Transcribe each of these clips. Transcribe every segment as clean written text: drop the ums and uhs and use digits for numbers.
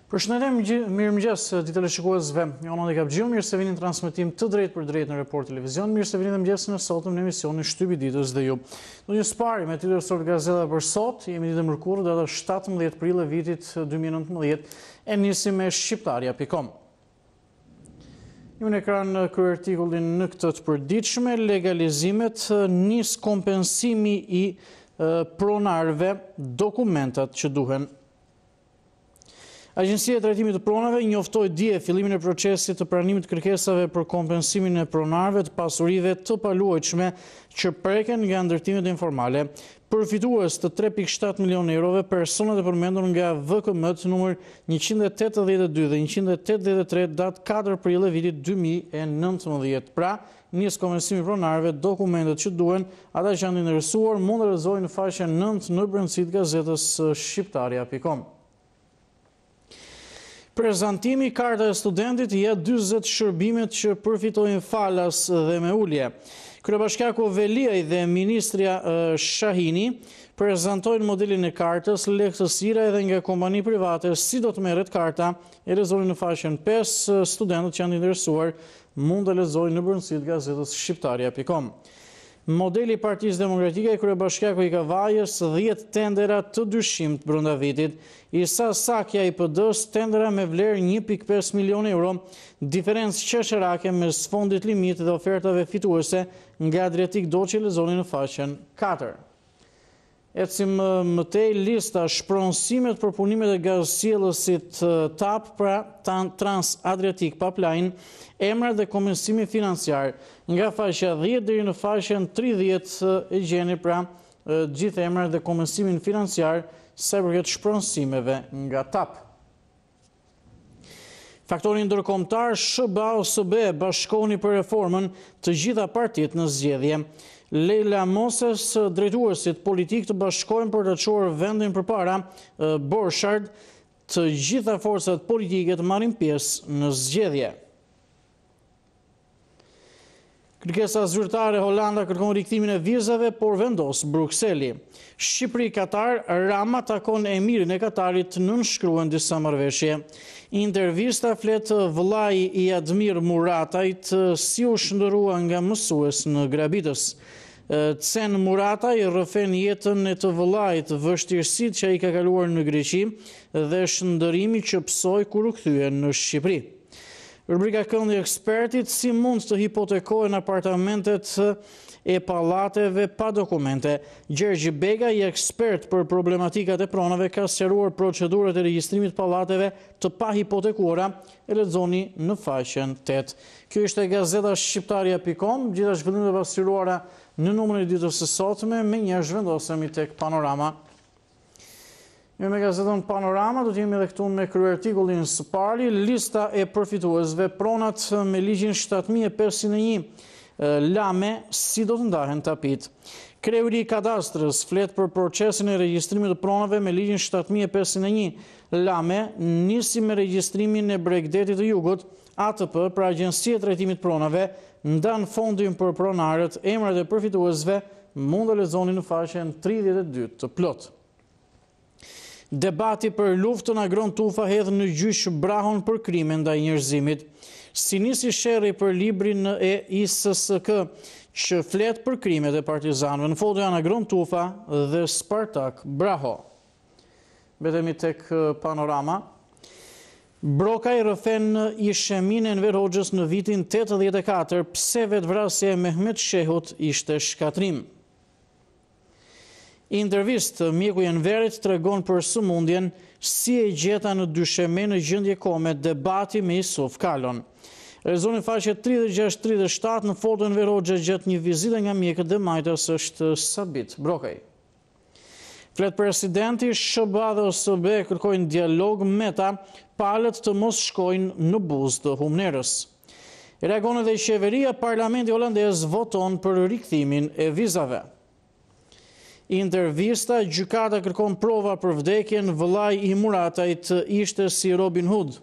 Përshëndetje, mirëmëngjes të teleshikuesve. Jona dhe Kapxhiu, mirë se vini në transmetim të drejtë për drejtë në Report Televizion. Mirë se vini dhe mëngjesin e sotëm në emisionin Shtypi ditës dhe ju. Në një sparje me titull sot gazeta për sot, jemi ditë mërkurë, data 17 prill e vitit 2019, e nisim me shqiptaria.com. Ju në ekran kryer artikullin në këtë të përditshme, legalizimet, nis kompensimi i pronarëve, dokumentat që duhen. Agjencia e Trajtimit të Pronave njoftoi dje fillimin e procesit të pranimit të kërkesave për kompensimin e pronarëve të pasurive të paluajtshme që preken nga ndërtimet informale. Përfitues të 3.7 milion eurove personat e përmendur nga VKM-t numër 182 dhe 183 datë 4 prill e vitit 2019. Pra, nis kompensimi pronarëve, dokumentet që duhen, ata që janë interesuar mund të lexojnë në faqen 9 në brendësitë gazetës shqiptaria.com. Prezantimi karta e studentit ja 40 shërbimet që përfitojnë falas dhe me ulje. Kryebashkiaku Veliaj dhe Ministria Shahini prezantojnë modelin e kartës, lehtësira edhe nga kompani private si do të merret karta, e lexoni në faqen 5, studentët që janë interesuar mund të lexojnë në brendësitë gazetës shqiptaria.com. Modeli i Partisë Demokratike, kryebashkiaku i Kavajës 10 tendera të dyshimt brenda vitit. Isa Sakja i PD-s tendera me vlerë 1.5 milion euro, diferencë qesharake mes fondit limit dhe ofertave fituese nga Adriatik Doçi, lexoni në faqen 4. Ecim më tej lista shpronësimet për punimet e gazsjellësit TAP pra Trans-Adriatic Pipeline, emrat dhe kompensimi financiar. Nga faqja 10 deri në faqen 30 e gjeni pra gjithë emrat dhe kompensimin financiar sa i përket shpronësimeve nga TAP. Faktori ndërkombëtar SBA-OSB bashkohuni për reformën të gjitha partitë në zgjedhje. Leila Moses, drejtuesit politik të bashkojnë për të çuar vendin përpara Borshard, të gjitha forcat politike të marrin pjesë në zgjedhje. Kërkesa zyrtare Holanda kërkon rikthimin e vizave, por vendos Brukseli. Shqipëri-Katar, Rama takon emirin e Katarit, nënshkruan disa marrëveshje. Intervista flet vëllai i Admir Muratajt si u shndërua nga mësues në Grabitës. Cen Murataj rrëfen jetën e të vëllait, vështirësitë që ai ka kaluar në Greqi dhe shndërimi që psoi kur u kthye në Shqipëri. Rubrika këndi ekspertit, si mund të hipotekohen apartamentet e pallateve pa dokumente. Gjergji Bega, i ekspert për problematikat e pronave, ka sqaruar procedurat e regjistrimit pallateve të pa hipotekuara, e lexoni në faqen 8. Kjo ishte gazeta shqiptaria.com, gjitha zhvillimet e pasqyruara në numrin e ditës së sotme, me një zhvendosemi tek Panorama. Me gazetën Panorama do të jemi edhe këtu me kryer artikullin së pari, lista e përfituesve, pronat me ligjin 7501, lame si do të ndahen tapit. Kreuri i kadastrës flet për procesin e regjistrimit të pronave me ligjin 7501, lame nisi me regjistrimin e Bregdetit të Jugut, ATP për Agjencia e Trajtimit Pronave, ndan fondin për pronarët, emrat e përfituesve mund të lexoni në faqen 32 të plot. Debati për luftën Agron Tufa hedh në gjyq Brahon për krime ndaj njerëzimit. Si nisi sherrri për librin e ISSK që flet për krimet e partizanëve. Në foto janë Agron Tufa dhe Spartak Braho. Mbetemi tek Panorama. Brokaj rrëfen i shemin Enver Hoxhës në vitin 84, pse vetvrasja e Mehmet Shehut ishte shkatrim. Intervist, mjeku i Enverit tregon për sëmundjen, si e gjeta në dysheme në gjendje kome, debati me Isuf Kalon. Lexoni faqe 36-37 në foto Enver Hoxha gjatë një vizite nga mjekët dhe majtas është Sabit Brokaj. Flet presidenti, SBA dhe OSB kërkojnë dialog me ta, palët të mos shkojnë në buzë të humnerës. Reagon edhe qeveria, parlamenti holandez voton për rikthimin e vizave. Intervista, gjykata kërkon prova për vdekjen, vëllai i Muratajt ishte si Robin Hood.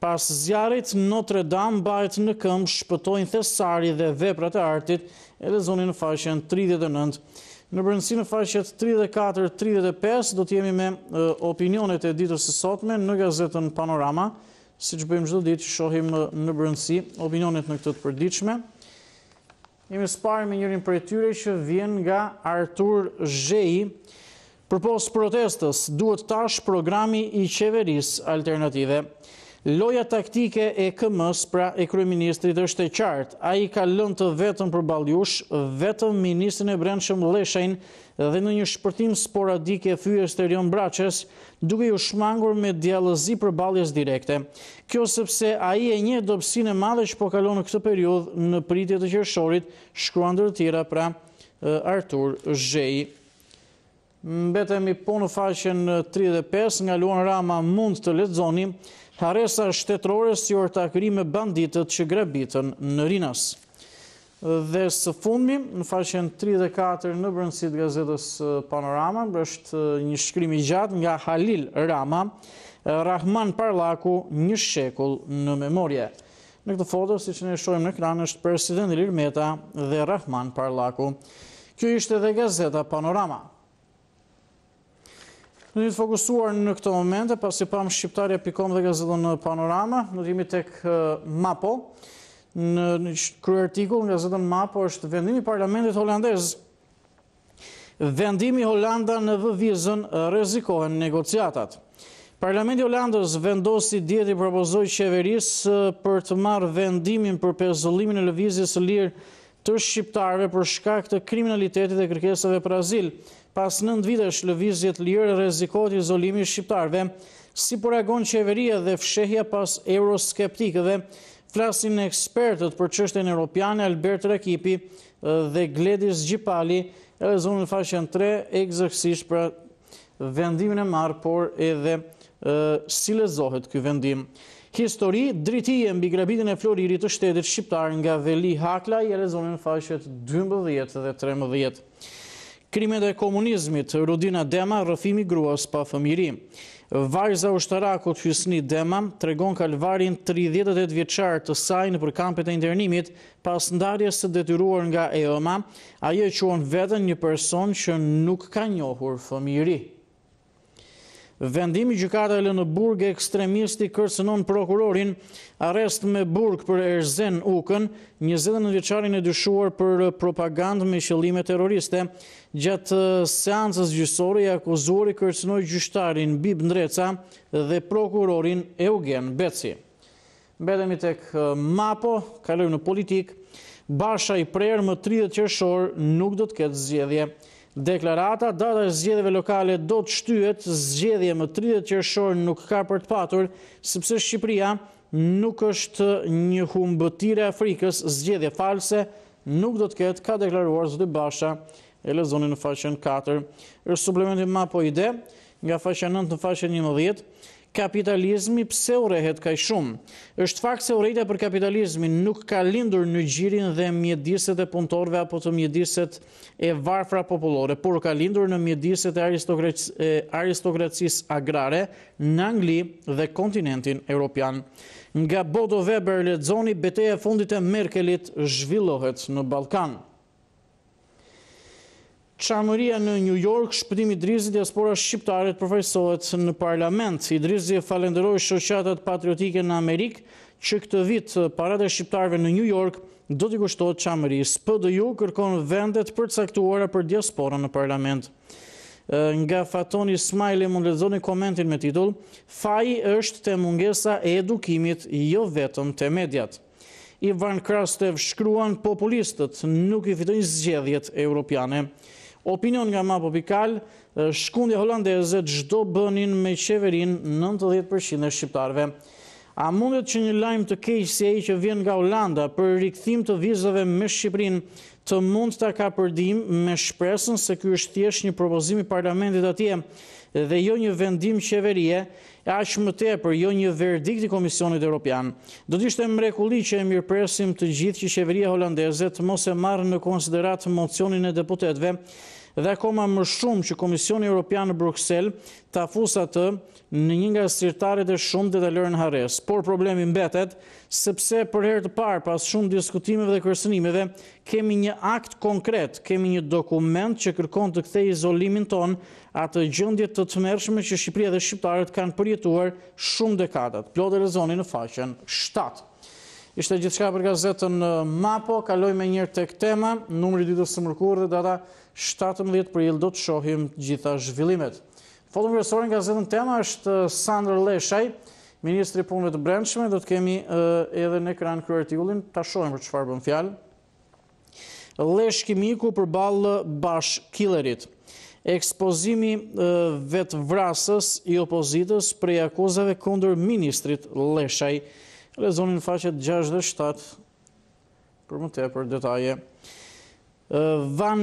Pas zjarrit, Notre Dame mbahet në këmbë, shpëtojnë thesari dhe veprat e artit, e lexoni në faqen 39. Në brendësi në faqet 34-35 do t'jemi me opinionet e ditës së sotme në gazetën Panorama, si që bëjmë çdo ditë shohim në brendësi opinionet në këtë të përditshme. Jemi së pari me njërin prej tyre që vjen nga Artur Zhei. Përpos protestës, duhet tash programi i qeverisë alternative. Loja taktike e KM-s, pra e kryeministrit, është e qartë. Ai ka lënë të vetëm përballë jush, vetëm ministrin e Brendshëm Leshajn dhe në një shpërthim sporadik e fyes Terion Braçes, duke ju shmangur me djallëzi përballjes direkte. Kjo sepse ai e njeh dobësinë e madhe që po kalon në këtë periudhë në pritje të qershorit, shkruan ndër të tjera pra Artur Zhei. Mbetemi po në faqen 35, nga Luan Rama mund të lexoni haresa shtetërore si ortakëri me banditët që grabitën në Rinas. Dhe së fundmi, në faqen 34 në brendësi të gazetës Panorama, është një shkrim i gjatë nga Halil Rama, Rahman Parlaku, një shekull në memorie. Në këtë foto, si që ne shohim në ekran, është presidenti Ilir Meta dhe Rahman Parlaku. Kjo ishte dhe gazeta Panorama. Në një të fokusuar në këto momente, pasi pam shqiptarja.com dhe gazetën Panorama, në t'jemi tek Mapo. Në krye artikull në gazetën Mapo është vendimi i parlamentit holandez. Vendimi Holanda në vëvizën rrezikohen negociatat. Parlamenti holandez vendosi dje të propozoj qeverisë për të marrë vendimin për pezullimin e lëvizjes së lirë të shqiptarëve për shkak të kriminalitetit dhe kërkesave për azil. Pas 9 vitesh lëvizje të lirë rrezikohet izolimi i shqiptarëve, si po reagon qeveria dhe fshehja pas euroskeptikëve, flasin ekspertët për çështjen europiane Albert Rakipi dhe Gledis Gjipali, e zonë në faqen 3 eksaktësisht për vendimin e marrë, por edhe si lezohet ky vendim. Histori, dritije mbi grabitjen e Floririt të shtetit shqiptar nga Veli Hakla, e lexoni në faqet 12 dhe 13. Krimet e komunizmit, Rudina Dema, rrëfimi gruas pa fëmijëri. Vajza ushtarakut Hysni Dema tregon kalvarin 38 vjeçar të saj nëpër kampet e internimit pas ndarjes së detyruar nga EOMA. Ajo e quan veten një person që nuk ka njohur fëmijëri. Vendimi gjykata e lënë në burg ekstremisti kërcënon prokurorin, arrest me burg për Erzen Ukën, 29 vjeçarin e dyshuar për propagandë me qëllime terroriste. Gjatë seancës gjyqësore i akuzuari kërcënoi gjyqtarin Bib Ndreca dhe prokurorin Eugen Beci. Mbetemi tek Mapo, kalojmë në politik. Basha i prerë më 30 qershor nuk do të ketë zgjedhje. Deklarata, data e zgjedhjeve lokale do të shtyhet, zgjedhje më 30 qershor nuk ka për të patur, sepse Shqipëria nuk është një humbëtire e Afrikës, zgjedhje false nuk do të ketë, ka deklaruar zoti Basha, e lexoni në faqen 4. Është suplementi Mapo ide, nga faqja 9 në faqen 11. Kapitalizmi pse urrehet kaq shumë? Është fakt se urrejtja për kapitalizmin nuk ka lindur në gjirin dhe mjediset e punëtorëve apo të mjediset e varfra popullore, por ka lindur në mjediset e aristokracisë agrare në Angli dhe kontinentin evropian. Nga Bodo Weber lexoni betejë e fundit e Merkelit zhvillohet në Ballkan. Çarmëria në New York, shpëtimi i Idrizit, diaspora shqiptare të përfaqësohet në parlament. Idrizi falenderoi shoqatat patriotike në Amerikë që këtë vit paratë e shqiptarëve në New York do t'i kushtohet çarmërisë. PDU kërkon vende të përcaktuara për diasporën në parlament. Nga Fatoni Ismaili mund lexoni komentin me titull: Faji është te mungesa e edukimit, jo vetëm te mediat. Ivan Krastev shkruan: populistët nuk i fitojnë zgjedhjet europiane. Opinion nga Mapo.al, shkundja holandeze çdo bënin me qeverin 90% e shqiptarëve. A mundet që një lajm të keq si ai që vjen nga Holanda për rikthim të vizave me Shqipërinë të mund ta kapërdim me shpresën se ky është thjesht një propozim i parlamentit atje dhe jo një vendim qeverie, aq më tepër jo një verdikt i Komisionit Evropian. Do të ishte mrekulli që e mirëpresim të gjithë që qeveria holandeze të mos e marrë në konsiderat mocionin e deputetëve dhe akoma më shumë që Komisioni Evropian në Bruksel ta fusë atë në një nga sirtaret e shumë dhe të lërë në harres. Por problemi mbetet, sepse për herë të parë pas shumë diskutimeve dhe kërcënimeve, kemi një akt konkret, kemi një dokument që kërkon të kthejë izolimin ton atë gjendje të tmerrshme që Shqipëria dhe shqiptarët kanë përjetuar shumë dekadat. Plot e lexoni në faqen 7. Ishte gjithçka për gazetën Mapo, kaloj me njërë tek tema, numri ditës së mërkurë dhe data 17 prill do të shohim gjitha zhvillimet. Foton kryesore në gazetën Tema është Sandër Leshaj, Ministri i Punëve të Brendshme, do të kemi edhe në ekran ky artikullin, ta shohim për çfarë bën fjalë. Lesh kimiku përballë bashkillerit. Ekspozimi vetvrasës i opozitës prej akuzave kundër ministrit Leshaj. Lexoni në faqet 6 dhe 7 për më tepër detaje. Van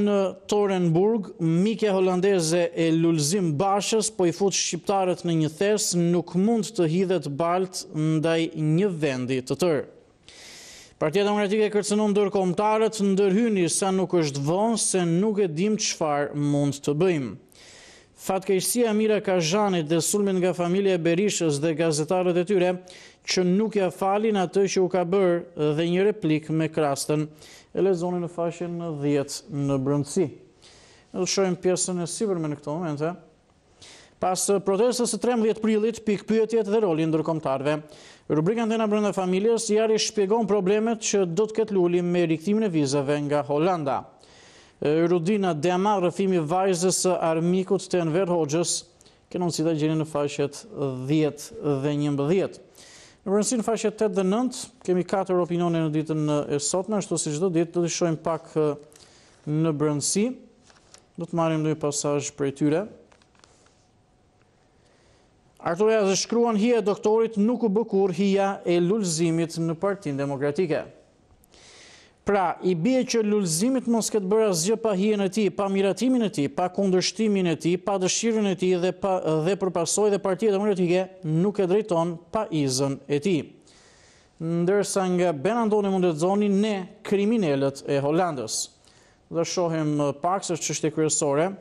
Torenburg, mikja holandeze e Lulzim Bashës, po i fut shqiptarët në një thes, nuk mund të hidhet balt ndaj një vendi të tërë. Partia Demokratike kërcënon ndërkombëtarët, ndërhyni sa nuk është vonë, se nuk e dim çfarë mund të bëjmë. Fatkeqësia Mira Kazhanit dhe sulmet nga familja e Berishës dhe gazetarët e tyre që nuk ja falin atë që u ka bërë dhe një replik me krastën. E lexoni në faqen 10 në brendësi. Ne do shohim pjesën e sipërme në këto momente. Pas protestës së 13 prillit, pikpyetjet dhe roli ndërkombëtarëve. Rubrika Antena brenda familjes jari shpjegon problemet që do të ketë luli me rikthimin e vizave nga Holanda. Rudina Dema, rrëfimi vajzës së armikut të Enver Hoxhës, kënon si ta gjeni në faqet 10 dhe 11. Në brendësi në faqet 8 dhe 9, kemi 4 opinione në ditën e sotme, ashtu si çdo ditë do të shohim pak në brendësi. Do të marrim një pasazh prej tyre. Artur Jazë shkruan hija e doktorit nuk u bë kurrë hija e lulëzimit në Partinë Demokratike. Pra, i bie që lulëzimit mos ketë bërë asgjë pa hijen e tij, pa miratimin e tij, pa kundërshtimin e tij, pa dëshirën e tij dhe për pasojë dhe Partia Demokratike nuk e drejton pa izën e tij. Ndërsa nga Ben Antoni mund të lexoni ne kriminalët e Holandës. Do shohim pak se çështje kryesore.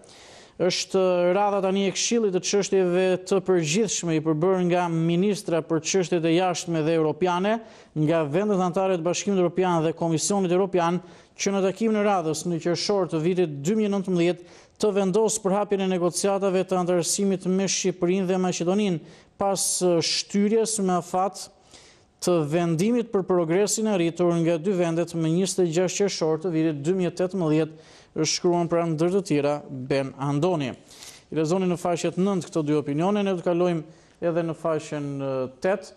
Është radha tani e Këshillit të çështjeve të përgjithshme i përbërë nga ministra për çështjet e jashtme dhe europiane, nga vendet anëtare të Bashkimit Evropian dhe Komisionit Evropian, që në takimin e radhës në qershor të vitit 2019 të vendos përhapjen e negociatave të anëtarësimit me Shqipërinë dhe Maqedoninë, pas shtyrjes me afat të vendimit për progresin e arritur nga dy vendet me 26 qershor të vitit 2018, shkruan pra ndër të tjera Ben Andoni. I lexoni në faqet 9 këto dy opinione, ne do të kalojmë edhe në faqen 8.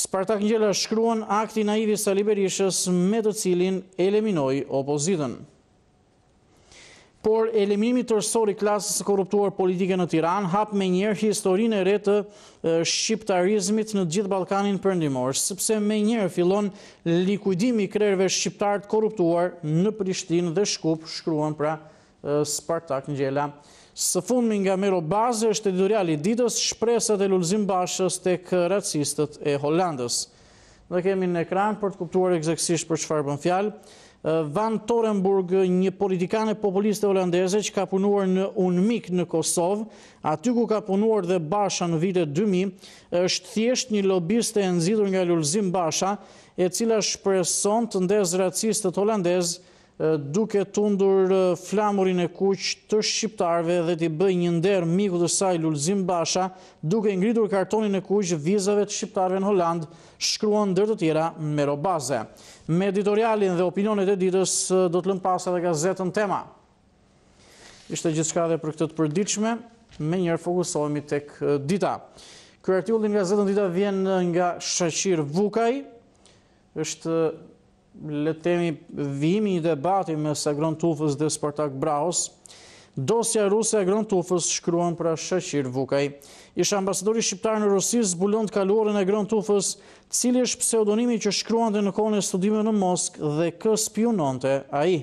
Spartak Ngjela shkruan akti naiv i Sali Berishës me të cilin eliminoi opozitën. Por eliminimi tërësor i klasës së korruptuar politike në Tiranë hap menjëherë historinë e re të shqiptarizmit në gjithë Ballkanin perëndimor, sepse menjëherë fillon likuidimi i krerëve shqiptar të korruptuar në Prishtinë dhe Shkup, shkruan pra Spartak Ngjela. Së fundmi nga Merobaze është editoriali i ditës, shpresat e Lulzim Bashës tek racistët e Holandës. Do kemi në ekran për të kuptuar eksaktësisht për çfarë bën fjalë. Van Torenburg, një politikane populiste holandeze që ka punuar në UNMIK në Kosovë, aty ku ka punuar dhe Basha në vitet 2000, është thjesht një lobiste e nxitur nga Lulzim Basha, e cila shpreson të ndezë racistët holandezë duke tundur flamurin e kuq të shqiptarëve dhe t'i bëj një nder miku të saj Lulzim Basha, duke ngritur kartonin e kuq vizave të shqiptarëve në Holand, shkruan ndër të tjera Merobaze. Me editorialin dhe opinionet e ditës do të lëm pas edhe gazetën Tema. Ishte gjithçka dhe për këtë të përditshme, menjëherë fokusohemi tek dita. Ky artikull nga gazetën Dita vjen nga Shaqir Vukaj, është le të themi vijimi i debati mes Agron Tufës dhe Spartak Brahos. Dosja ruse Agron Tufës, shkruan pra Shaqir Vukaj. Ish ambasadori shqiptar në Rusi zbulon të kaluarën e Agron Tufës, cili është pseudonimi që shkruante në kohën e studimeve në Moskë dhe kë spiononte ai.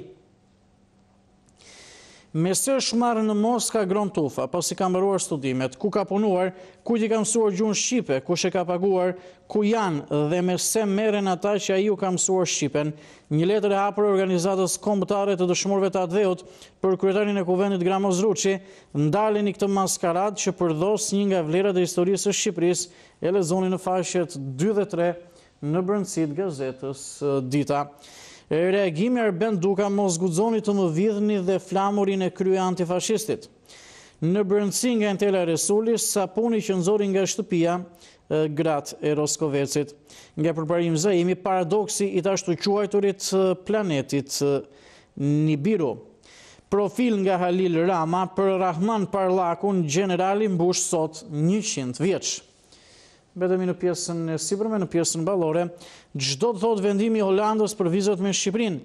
Me së shmarrë në Moskë gron tufa, pasi ka mbaruar studimet, ku ka punuar, kujt i ka mësuar gjuhën shqipe, kush e ka paguar, ku janë dhe me se merren ata që ai u ka mësuar shqipen. Një letër e hapur organizatës kombëtare të dëshmorëve të Atheut për kryetarin e kuvendit Gramoz Ruçi ndaleni këtë maskarad që përdos një nga vlerat e historisë së Shqipërisë, e lexoni në faqet 2 dhe 3 në brendësitë gazetës Dita. Reagimi Arben Duka mos guxoni të më vidhni dhe flamurin e krye antifashistit. Në brendësi nga Entela Resuli, sapuni që nxori nga shtëpia gratë e Roskovecit. Nga përparim Zaimi, paradoksi i të ashtu quajturit planetit Nibiru. Profil nga Halil Rama për Rahman Parlakun, generali mbush sot 100 vjeç. Betemi në pjesën e sipërme, në pjesën ballore, çdo të thotë vendimi i Holandës për vizat me Shqipërinë.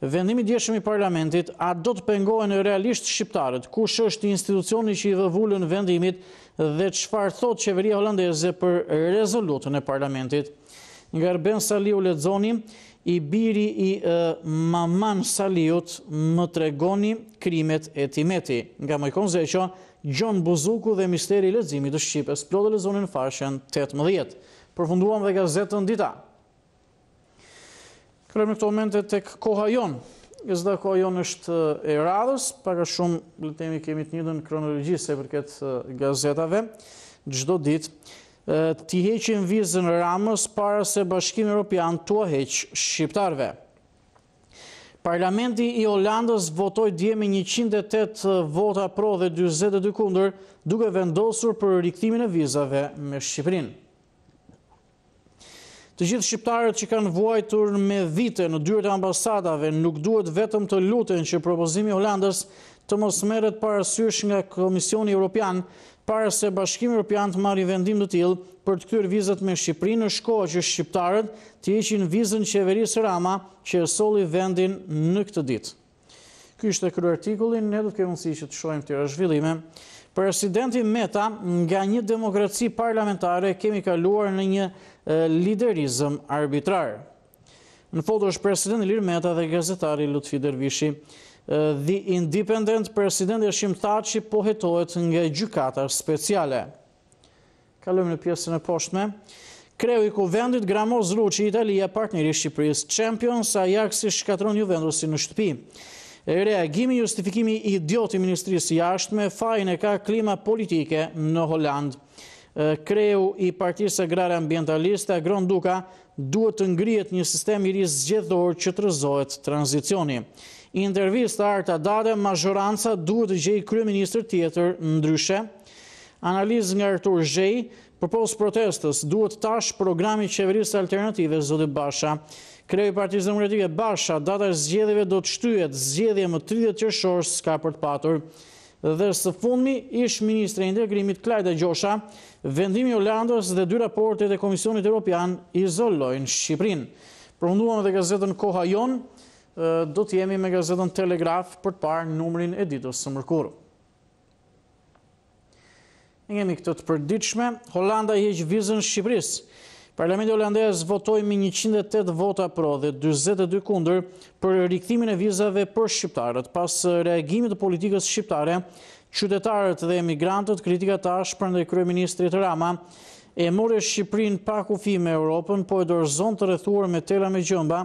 Vendimi i djeshëm i parlamentit, a do të pengohen realisht shqiptarët, kush është institucioni që i vë vulën vendimit dhe çfarë thotë qeveria holandeze për rezolutën e parlamentit. Nga Erben Saliu lexoni, i biri i Maman Saliut më tregoni krimet e Timeti. Nga Mojkon Zeqo, Gjon Buzuku dhe misteri i leximit të Shqipës. Plotë lexoni në faqen 18. Përfunduam dhe gazetën Dita. Kalojmë në këto momente tek koha jon. Gazeta koha jon është e radhës, pak a shumë le të themi kemi të njëjtën kronologji sa i përket gazetave. Çdo ditë t'i heqin vizën Ramës para se Bashkimi Evropian t'ua heq shqiptarëve. Parlamenti i Holandës votoi dje me 108 vota pro dhe 42 kundër, duke vendosur për rikthimin e vizave me Shqipërinë. Të gjithë shqiptarët që kanë vuajtur me vite në dyert e ambasadave nuk duhet vetëm të luten që propozimi i Holandës të mos merret parasysh nga Komisioni Evropian para se Bashkimi Evropian të marrë vendim të tillë për të kthyer vizat me Shqipërinë, në shkollë që shqiptarët të heqin vizën qeverisë Rama që e solli vendin në këtë ditë. Ky ishte krye artikulli, ne do të kemi mundësi që të shohim tëra zhvillime. Presidenti Meta, nga një demokraci parlamentare kemi kaluar në një liderizëm arbitrar. Në foto është presidenti Ilir Meta dhe gazetari Lutfi Dervishi. The Independent, presidenti Hashim Thaçi po hetohet nga gjykata speciale. Kalojmë në pjesën e poshtme. Kreu i kuvendit Gramoz Ruçi, Italia, partneri i Shqipërisë, Champions, Ajaxi shkatron Juventusin në shtëpi. Reagimi, justifikimi idiot i Ministrisë Jashtme, fajin e ka klima politike në Holand. Kreu i Partisë Agrare Ambientaliste, Agron Duka, duhet të ngrihet një sistem i ri zgjedhor që të rrezohet tranzicioni. Intervista Arta Dade, mazhoranca duhet të gjejë kryeministër tjetër ndryshe. Analizë nga Artur Zhej, përpos protestës, duhet tash programi qeverisë alternative, zoti Basha. Kreu i Partisë Demokratike Basha, data e zgjedhjeve do të shtyhet, zgjedhje më 30 qershor s'ka për të patur. Dhe së fundmi, ish ministri i integrimit Klajda Gjosha, vendimi i Holandës dhe 2 raportet e Komisionit Evropian izolojnë Shqipërinë. Përfunduam edhe gazetën Koha Jon, do të jemi me gazetën Telegraf për të parë numrin e ditës së mërkurë. Ne kemi këtë të përditshme, Holanda i heq vizën Shqipërisë. Parlamenti holandez votoi me 108 vota pro dhe 42 kundër për rikthimin e vizave për shqiptarët. Pas reagimit të politikës shqiptare, qytetarët dhe emigrantët kritikatash prandaj kryeministrit Rama e morë Shqipërinë pa kufi me Europën, po e dorëzon të rrethuar me tela me gjëmba,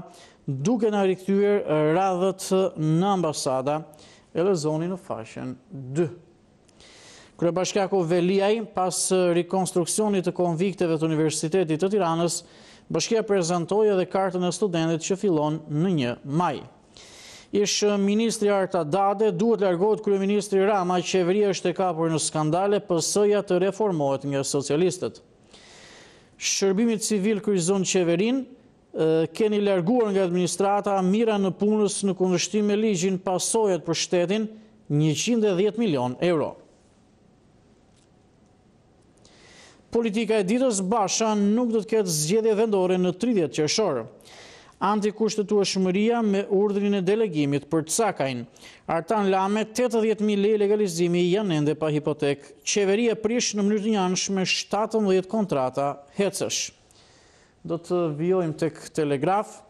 duke na rikthyer radhët në ambasada. E lexoni në faqen 2. Kryebashkiaku Veliaj, pas rikonstruksionit të konvikteve të Universitetit të Tiranës, bashkia prezantoi edhe kartën e studentit që fillon në 1 maj. Ish ministri Arta Dade, duhet largohet kryeministri Rama, qeveria është e kapur në skandale, PS-ja të reformohet nga socialistët. Shërbimi civil kryqëzon qeverinë, keni larguar nga administrata, mira në punës në kundërshtim me ligjin, pasojat për shtetin 110 milion euro. Politika e ditës, Basha nuk do të ketë zgjedhje vendore në 30 qershor. Antikushtetueshmëria me urdhrin e delegimit për Cakajn. Artan Lame, 80.000 lekë legalizimi janë ende pa hipotek. Qeveria prish në mënyrë të njëanshme 17 kontrata hecësh. Do të vijojmë tek Telegraf.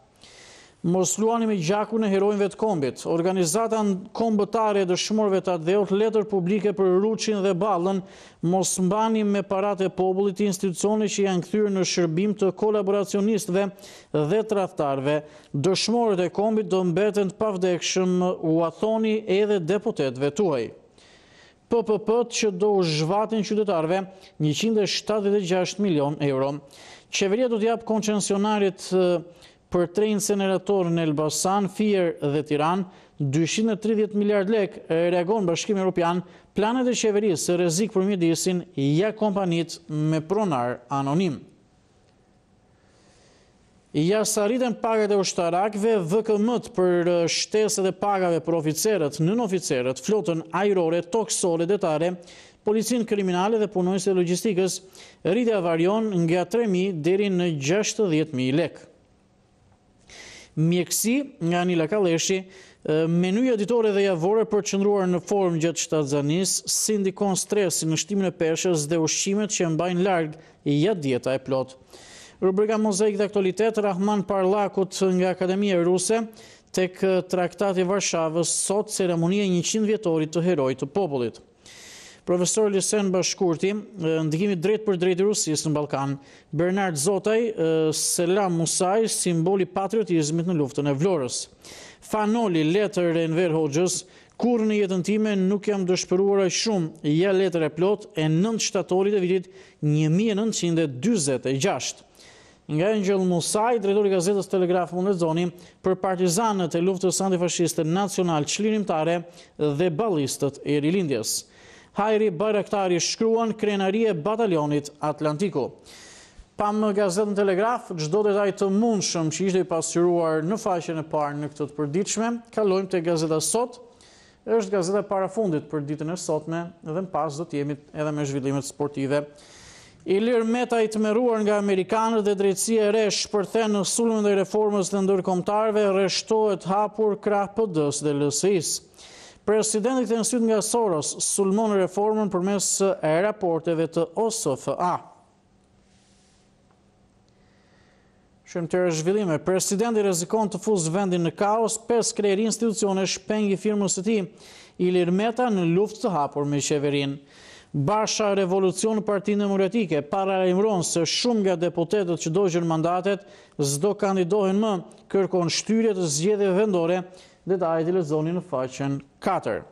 Mos luani me gjakun e heronjve të kombit. Organizata kombëtare e dëshmorëve të atdheut letër publike për Ruçin dhe Ballën, mos mbani me paratë e popullit institucione që janë kthyer në shërbim të kolaboracionistëve dhe tradhtarëve. Dëshmorët e kombit do mbeten të pavdekshëm, u thoni edhe deputetëve tuaj. PPP-t që do u zhvatin qytetarëve 176 milion euro. Qeveria do t'jap koncesionarit për 3 inceneratorë në Elbasan, Fier dhe Tiranë 230 miliard lek, reagon Bashkimi Evropian. Planet e qeverisë rrezik për mjedisin ja kompanit me pronar anonim. Ja sariten pagat e ushtarakëve, VKM-t për shtesët e pagave për oficerët, nënoficerët, flotën ajrore, toksore, detare, policinë kriminale dhe punojnësit e logjistikës, rritja varion nga 3.000 deri në 60.000 lek. Mjekësi nga Anila Kalleshi, menuja ditore dhe javore përqendruar në formë gjatë shtatzanisë, si ndikon stresi në shtimin e peshës dhe ushqimet që mbajnë larg ja dieta e plot. Rubrika Mozaik dhe Aktualitet, Rahman Parlakut nga Akademia Ruse, tek Traktati i Varshavës, sot ceremonia 100 vjetorit të herojt të popullit. Profesor Lisen Bashkurti, ndikimi drejt për drejt i Rusisë në Ballkan. Bernard Zotaj, Selam Musaj, simboli patriotizmit në luftën e Vlorës. Fanoli, letër e Enver Hoxhës, kur në jetën time nuk jam dëshpëruar aq shumë, ja letër e plot e 9 shtatorit e vitit 1946. Nga Angel Musaj, drejtori i gazetës Telegraf mund lexoni për partizanët e luftës antifashiste nacional çlirimtare dhe ballistët e rilindjes. Hajri Bajraktari shkruan krenarie batalionit Atlantiku. Pam gazetën Telegraf, çdo detaj të mundshëm që ishte i pasqyruar në faqen e parë në këtë të përditshme, kalojmë te gazeta Sot. Është gazeta e parafundit për ditën e sotme dhe më pas do të jemi edhe me zhvillimet sportive. Ilir Meta i tmerruar nga amerikanët dhe drejtësia e re shpërthen në sulmin dhe reformës të ndërkombëtarëve, rreshtohet hapur krah PD-s dhe LSI-s. Presidenti kthehen syt nga Soros, sulmon reformën përmes raporteve të OSFA. Shëmtyrë zhvillime. Presidenti rrezikon të fuzë vendin në kaos, 5 krejri institucione shpengi firmës së tij. Ilir Meta në luftë të hapur me qeverinë. Basha Revolucion Partinë Demokratike paralajmëron se shumë nga deputetët që dogjen mandatet s'do kandidohen më, kërkon shtyrje të zgjedhjeve vendore, detajet i lexoni në faqen 4.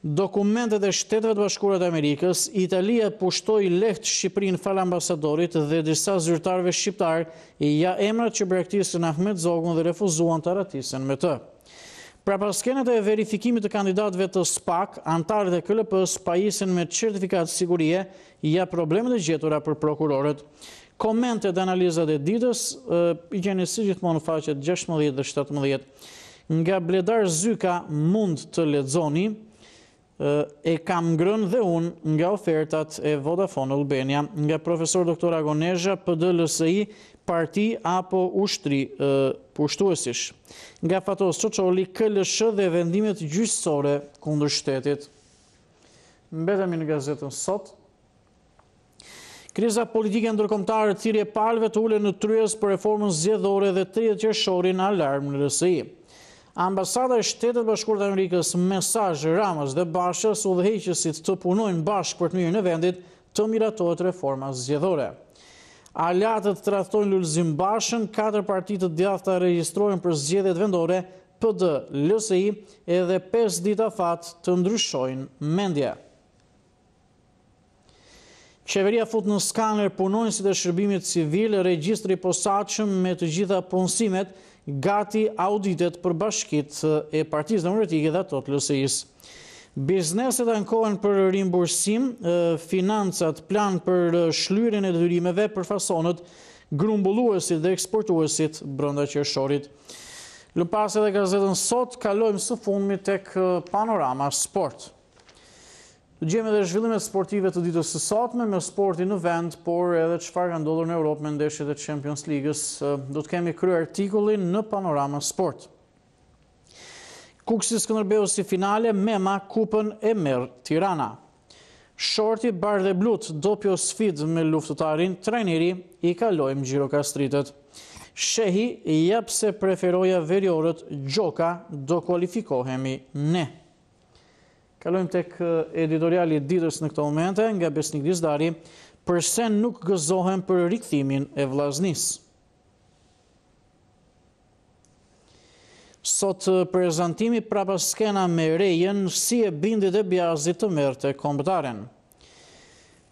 Dokumentet e Shteteve të Bashkuara të Amerikës, Italia pushtoi lehtë Shqipërinë fal ambasadorit dhe disa zyrtarëve shqiptar i ja emrat që braktisën Ahmet Zogun dhe refuzuan të ratisen me të. Pra pas skenat e verifikimit të kandidatëve të SPAK, antarët e KLP-s pajisen me certifikat sigurie, ja problemet e gjetura për prokurorët. Komentet dhe analizat e ditës i gjeni si gjithmonë në faqet 16 dhe 17. Nga Bledar Zyka mund të lexoni, e kam ngrënë dhe unë nga ofertat e Vodafone Albania, nga profesor doktor Agonezha, PD LSI, parti apo ushtri pushtuesish. Nga Fatos Çoçoli, KLSH dhe vendimet gjyqësore kundër shtetit. Mbetemi në gazetën Sot. Kriza politike ndërkombëtare, thirrje palëve të ulen në tryez për reformën zgjedhore dhe 30 qershorin alarm në LSI. Ambasada e Shtetit Bashkuar të Amerikës, mesazh Ramës dhe Bashës, udhëheqësit të punojnë bashkë për të mirën e vendit, të miratohet reforma zgjedhore. Alatët tradhtojnë Lulzim Bashën, 4 parti të djathta regjistrojnë për zgjedhjet vendore, PD, LSI edhe 5 ditë afat të ndryshojnë mendje. Qeveria fut në skaner punonjësit e shërbimit civil, regjistri i posaçëm me të gjitha punësimet, gati auditet për bashkitë e Partisë Demokratike dhe ato të LSI-s. Bizneset ankohen për rimbursim, financat plan për shlyerjen e detyrimeve për fasonët, grumbulluesit dhe eksportuesit brenda qershorit. Lëm pas edhe gazetën Sot, kalojmë së fundmi tek Panorama Sport. Të gjejmë edhe zhvillimet sportive të ditës së sotme me sportin në vend, por edhe çfarë ka ndodhur në Europë me ndeshjet e Champions League-s, do të kemi kryer artikullin në Panorama Sport. Kuksi Skënderbeu si finale, Mema kupën e merr Tirana. Shorti bardhe blut dopjo sfid me luftëtarin, trajneri i kalojmë Gjirokastritët. Shehi jep se preferoja veriorët, Gjoka do kualifikohemi ne. Kalojmë tek editoriali i ditës në këto momente nga Besnik Dizdari, përse nuk gëzohen për rikthimin e vllaznisë. Sot prezantimi prapa skena me Rejen si e bindit e Bjazit të merrte kombëtaren.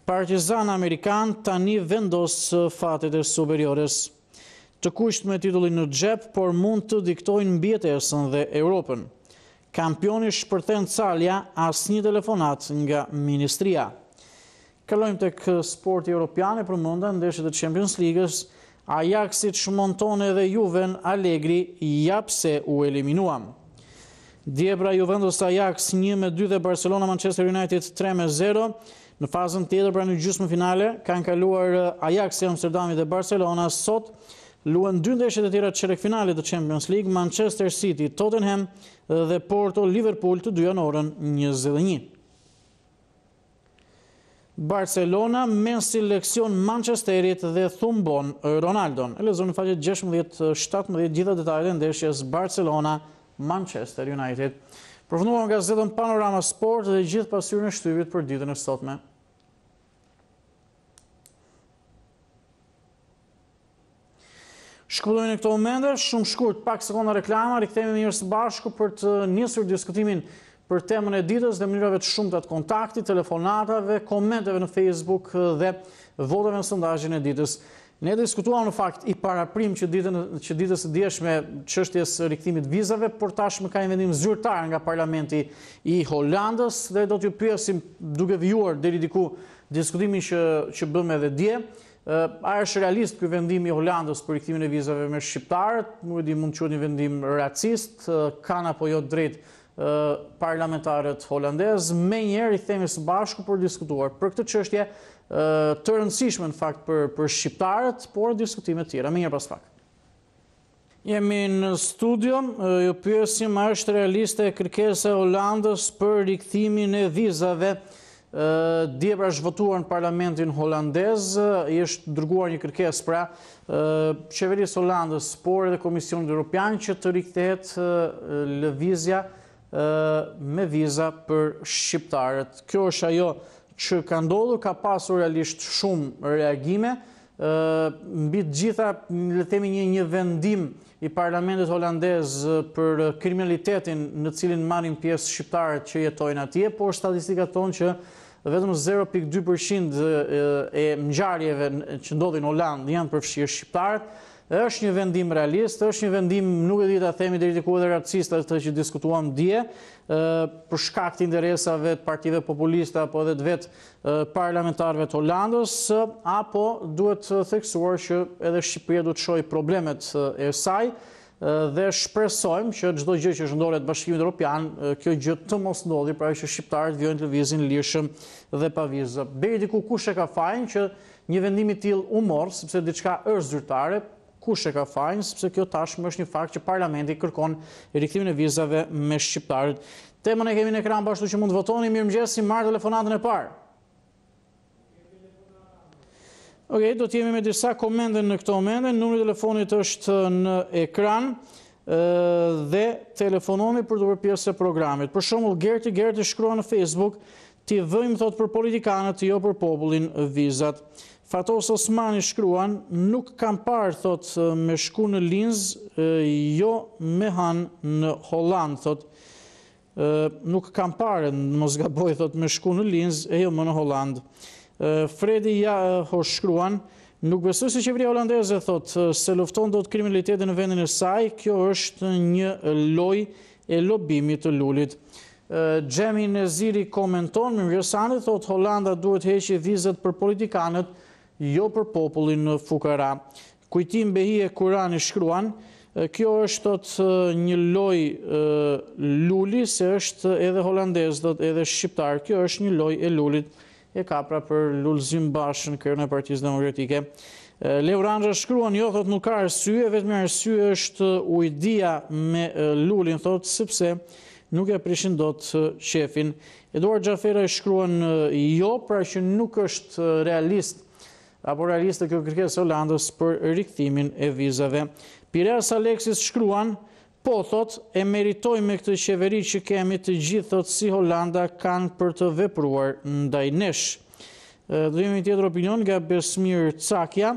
Partizan Amerikan tani vendos fatet e superiores. Të kusht me titullin në xhep, por mund të diktojnë mbijetesën dhe Europën. Kampioni shpërthen Calja, asnjë telefonat nga Ministria. Kalojmë tek sporti europian e përmenda ndeshjet e Champions League-s. Ajaxit shmonton edhe Juven, Allegri jap se u eliminuam. Djebra Juventus Ajax 1-2 dhe Barcelona Manchester United 3-0. Në fazën tjetër pra në gjysmëfinale kanë kaluar Ajaxi Amsterdami dhe Barcelona. Sot luan dy ndeshjet e tjera të çerek-finalit të Champions League, Manchester City, Tottenham dhe Porto Liverpool të dy janë orën 21. Barcelona me seleksion Manchesterit dhe thumbon Ronaldon. E lexoni në faqe 16-17 gjitha detajet e ndeshjes Barcelona-Manchester United. Përfunduam gazetën Panorama Sport dhe gjithë pasyrën e shtypit për ditën e sotme. Shkëputojnë në këto momente, shumë shkurt, pak sekonda reklama, rikthehemi mirë së bashku për të nisur diskutimin për temën e ditës dhe mënyrave të shumta të kontaktit, telefonatave, komenteve në Facebook dhe votave në sondazhin e ditës. Ne diskutuam në fakt i paraprim që ditës së djeshme çështjes së rikthimit vizave, por tashmë ka një vendim zyrtar nga Parlamenti i Holandës dhe do t'ju pyesim duke vijuar deri diku diskutimin që bëm edhe dje. A është realist ky vendim i Holandës për rikthimin e vizave me shqiptarët? Nuk e di, mund të quhet një vendim racist, kanë apo jo drejt parlamentarët holandez. Menjëherë i themi së bashku për diskutuar për këtë çështje të rëndësishme në fakt për shqiptarët, por diskutime të tjera menjëherë pas pak. Jemi në studio, ju pyesim a është realiste kërkesa e Holandës për rikthimin e vizave. Dje pra është votuar në Parlamentin holandez, i është dërguar një kërkesë pra qeverisë Holandës, por edhe Komisionit Evropian që të rikthehet lëvizja me viza për shqiptarët. Kjo është ajo që ka ndodhur, ka pasur realisht shumë reagime. Mbi të gjitha, le të themi një vendim i Parlamentit holandez për kriminalitetin në cilin marrin pjesë shqiptarët që jetojnë atje, por statistikat thonë që vetëm 0.2% e ngjarjeve që ndodhin në Holandë janë përfshirë shqiptarët. Është një vendim realist, është një vendim, nuk e di ta themi deri diku edhe racist, atë që diskutuam dje, për shkak të interesave të partive populiste apo edhe të vetë parlamentarëve të Holandës, apo duhet theksuar që edhe Shqipëria duhet të shohë problemet e saj dhe shpresojmë që çdo gjë që zhvendoret Bashkimit Evropian, kjo gjë të mos ndodhi, pra që shqiptarët vijnë të lëvizin lirshëm dhe pa vizë. Deri diku kush e ka fajin që një vendim i tillë u mor, sepse diçka është zyrtare. Kush e ka fajin, sepse kjo tashmë është një fakt që Parlamenti kërkon rikthimin e vizave me shqiptarët. Temën e kemi në ekran bashkë që mund të votoni. Mirëmëngjes, marr telefonatën e parë. Okej, do të jemi me disa komente në këto momente. Numri i telefonit është në ekran dhe telefononi për të bërë pjesë e programit. Për shembull, Gerti shkruan në Facebook: "Ti vëjmë thot për politikanët, jo për popullin vizat." Fatos Osmani shkruan: "Nuk kam parë thot me shku në Linz, jo me han në Holland thot. Nuk kam parë, mos gaboj thot me shku në Linz, e jo më në Holland." Fredi shkruan: "Nuk besoj se qeveria holandeze thot se lufton dot kriminalitetin në vendin e saj, kjo është një lojë e lobimit të lulit." Xhemi Neziri komenton: "Mirëmëngjes, thot Holanda duhet heqë vizat për politikanët, jo për popullin fukara." Kujtim Behie Kurani shkruan: "Kjo është thot një lojë luli, se është edhe holandez, thot edhe shqiptar. Kjo është një lojë e lulit." E ka pra për Lulzim Bashën, kryeun e Partisë Demokratike. Leurangja shkruan: "Jo, thot nuk ka arsye, vetëm arsye është ujdia me lulin, thot, sepse nuk e prishin dot qefin. Eduard Xhafera shkruan jo, pra që nuk është realist apo realiste kjo kërkesë e Holandës për rikthimin e vizave. Pireas Aleksis shkruan, po, thot, e meritojmë me këtë qeveri që kemi të gjithë, thot, si Holanda kanë për të vepruar ndaj nesh. Do jemi tjetër opinion nga Besmir Cakja,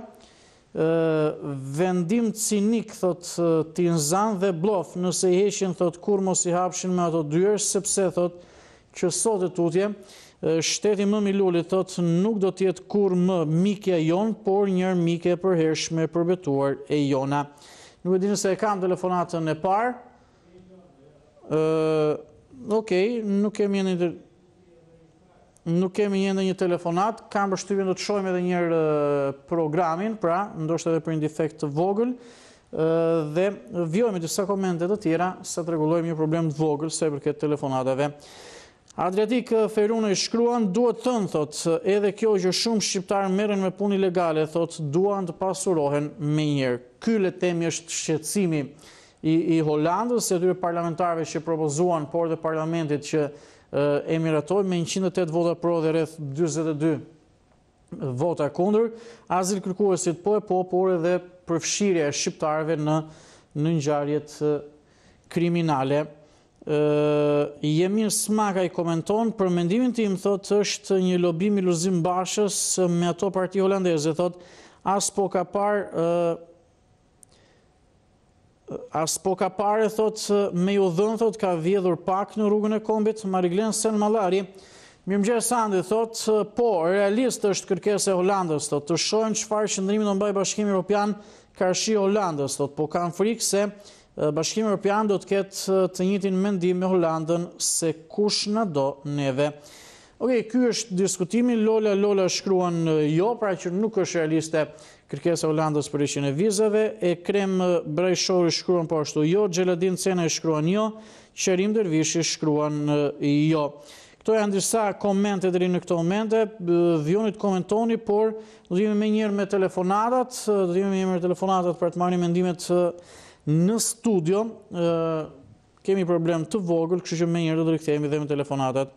vendim cinik, thot, Tinzan dhe Blof, nëse i heqin, thot, kur mos i hapshin me ato dyer, sepse, thot, që sot e tutje, shteti më Milulit, thot, nuk do tjetë kur më mikja jon, por njërë mike e përhershme përbetuar e jona. Nuk e dinë se e kam telefonatën e parë. Okej, nuk kemi ende një telefonat, kam përshtypjen do të shohim edhe njërë programin, pra, ndoshta edhe për një defekt të vogël, dhe vjojmë disa komente të tjera, sa të rregullojmë një problem të vogël, se përket telefonatave. Adriatik Ferune shkruan, duhet thënë, thot, edhe kjo që shumë shqiptarë merren me punë ilegale, thot, duan të pasurohen me njërë. Ky le temi është shqetësimi i Holandës, se atyre parlamentarëve që propozuan, por dhe parlamentit që emiratoj me 108 vota pro dhe rreth 42 vota kundër, azil kërkuesit po, por edhe përfshirja e shqiptarëve në ngjarjet kriminale. Jemin Smaka i komenton, për mendimin tim, thot, është një lobim i Lulzim Bashës me ato parti holandeze, thot, as po ka pare, thot, me ju dhënë, thot, ka vjedhur pak në rrugën e kombit. Mariglen Sen Mallari, mirëmëngjes Sandi, thot, po, realist është kërkesa e Holandës, thot, të shohim çfarë qëndrimi do mbaj Bashkimi Evropian karshi Holandës, thot, po kanë frikë se Bashkimi Evropian do të ketë të njëjtin mendim me Holandën se kush na do neve. Okej, ky është diskutimi. Lola shkruan jo, pra që nuk është realiste kërkesa e Holandës për heqjen e vizave. Krem Brajshori shkruan po ashtu jo, Xheladin Cena shkruan jo, Qerim Dervishi shkruan jo. Këto janë disa komente deri në këto momente. Vjonit komentoni, por do të jemi më njëherë me telefonatat, për të marrë mendimet në studio. Kemi problem të vogël, kështu që më njëherë do të rikthehemi dhe me telefonatat.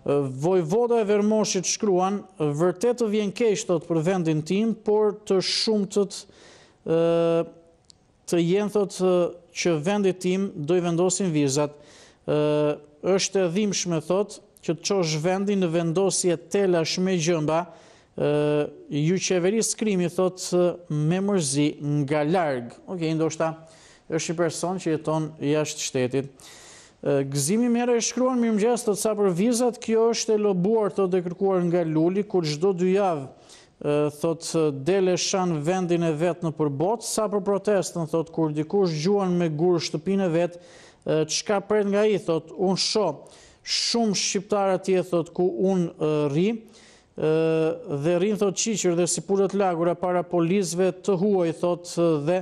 Vojvoda e Vermoshit shkruan, vërtet të vjen keq thot për vendin tim, por të shumtët të jenë thot që vendi tim do i vendosin vizat. Është e dhimbshme thot që të çosh vendin në vendosje telash me gjëmba, ju qeveri skrimi thot me mërzi nga larg. Okej, ndoshta është një person që jeton jashtë shtetit. Gëzimi Mera e shkruan, mirëmëngjes, thot, sa për vizat, kjo është e lobuar, thot, dhe kërkuar nga Luli, kur çdo 2 javë, thot, dele shan vendin e vet në përbot, sa për protestën, thot, kur dikush gjuan me gur shtëpinë e vet, çka pret nga ai, thot, unë shoh shumë shqiptar atje, thot, ku unë rri, dhe rrin, thot, qiqër dhe si pulët lagura para policëve të huaj, thot, dhe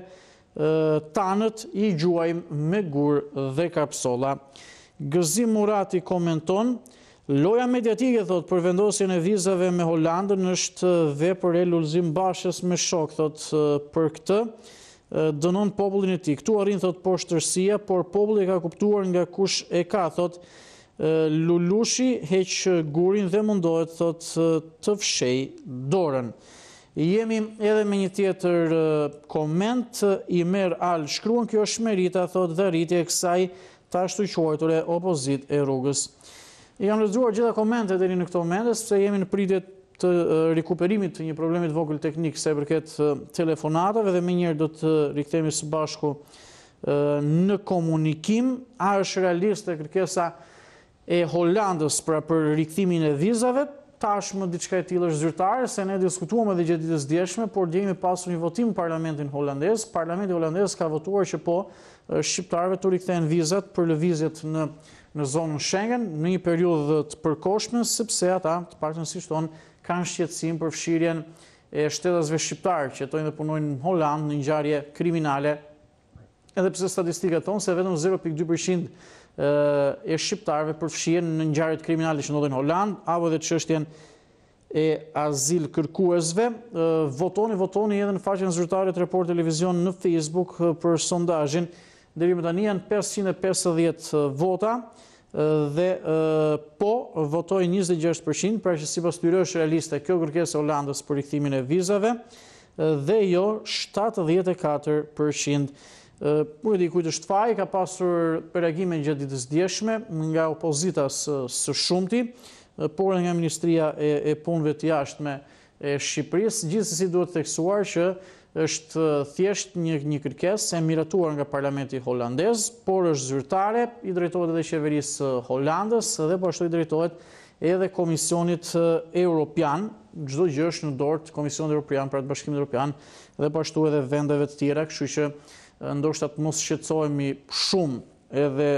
tanët i gjuajmë me gur dhe kapsola. Gëzim Murati komenton, loja mediatike, thot, për vendosjen e vizave me Holandën është vepër e Lulzim Bashës me shok, thot, për këtë dënon popullin e tij. Ktu arrin, thot, poshtërsia, por populli ka kuptuar nga kush e ka, thot, Lulushi heq gurin dhe mundohet, thot, të fshej dorën. Jemi edhe me një tjetër koment, Imer Al shkruan, kjo është merita, thot, dhe rritje e kësaj të ashtu quajture opozit e rrugës. I kam lexuar gjitha komentet deri në këto momente, sepse jemi në pritje të rikuperimit të një problemi të vogël teknik se përket telefonatave, dhe më njëherë do të rikthehemi së bashku në komunikim. A është realiste kërkesa e Holandës pra për rikthimin e vizave? Tashmë diçka e tillë është zyrtare, se ne diskutuam edhe gjatë ditës djeshme, por jemi pasur një votim në Parlamentin holandez. Parlamenti holandez ka votuar që po shqiptarëve të rikthehen vizat për lëvizjet në zonën Schengen në një periudhë të përkohshme, sepse ata, të paktën siç thonë, kanë shqetësim për fshirjen e shtetasve shqiptarë që jetojnë dhe punojnë në Holandë në ngjarje kriminale. Edhe pse statistikat thonë se vetëm 0.2% e shqiptarëve përfshihen në ngjarjet kriminale që ndodhin në Holandë, apo edhe çështjen e azil kërkuesve. Votoni edhe në faqen zyrtare të Report Televizion në Facebook për sondazhin. Deri më tani janë 550 vota. dhe po votoi 26%, pra që sipas tyre është realiste kjo kërkesë e Holandës për rikthimin e vizave, dhe jo 74%. Nuk e di kujt është faji, ka pasur reagime gjatë ditës djeshme nga opozita së shumti, por nga Ministria e Punëve të Jashtme e Shqipërisë. Gjithsesi duhet theksuar që është thjesht një kërkesë e miratuar nga Parlamenti holandez, por është zyrtare, i drejtohet edhe qeverisë holandës dhe po ashtu i drejtohet edhe Komisionit Evropian. Çdo gjë është në dorë të Komisionit Evropian, pra të Bashkimit Evropian, dhe po ashtu edhe vendeve të tjera, kështu që ndoshta të mos shqetësohemi shumë edhe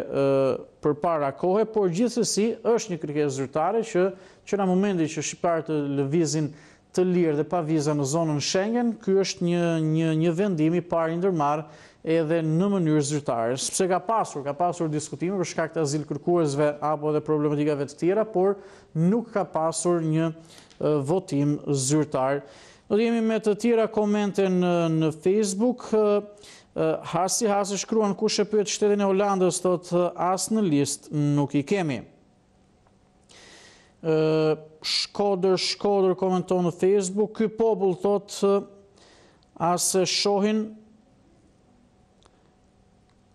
përpara kohe, por gjithsesi është një kërkesë zyrtare që në momentin që shqiptarët të lëvizin të lirë dhe pa viza në zonën Schengen, ky është një vendim i parë i ndërmarrë edhe në mënyrë zyrtare. Sepse ka pasur diskutime për shkak të azilkërkuesve apo edhe problematikave të tjera, por nuk ka pasur një votim zyrtar. Do të jemi me të tjera komente në Facebook. Hasi shkruan kush e pyet shtetin e Holandës, thotë as në listë nuk i kemi. Shkodër komenton në Facebook, ky popull thotë as e shohin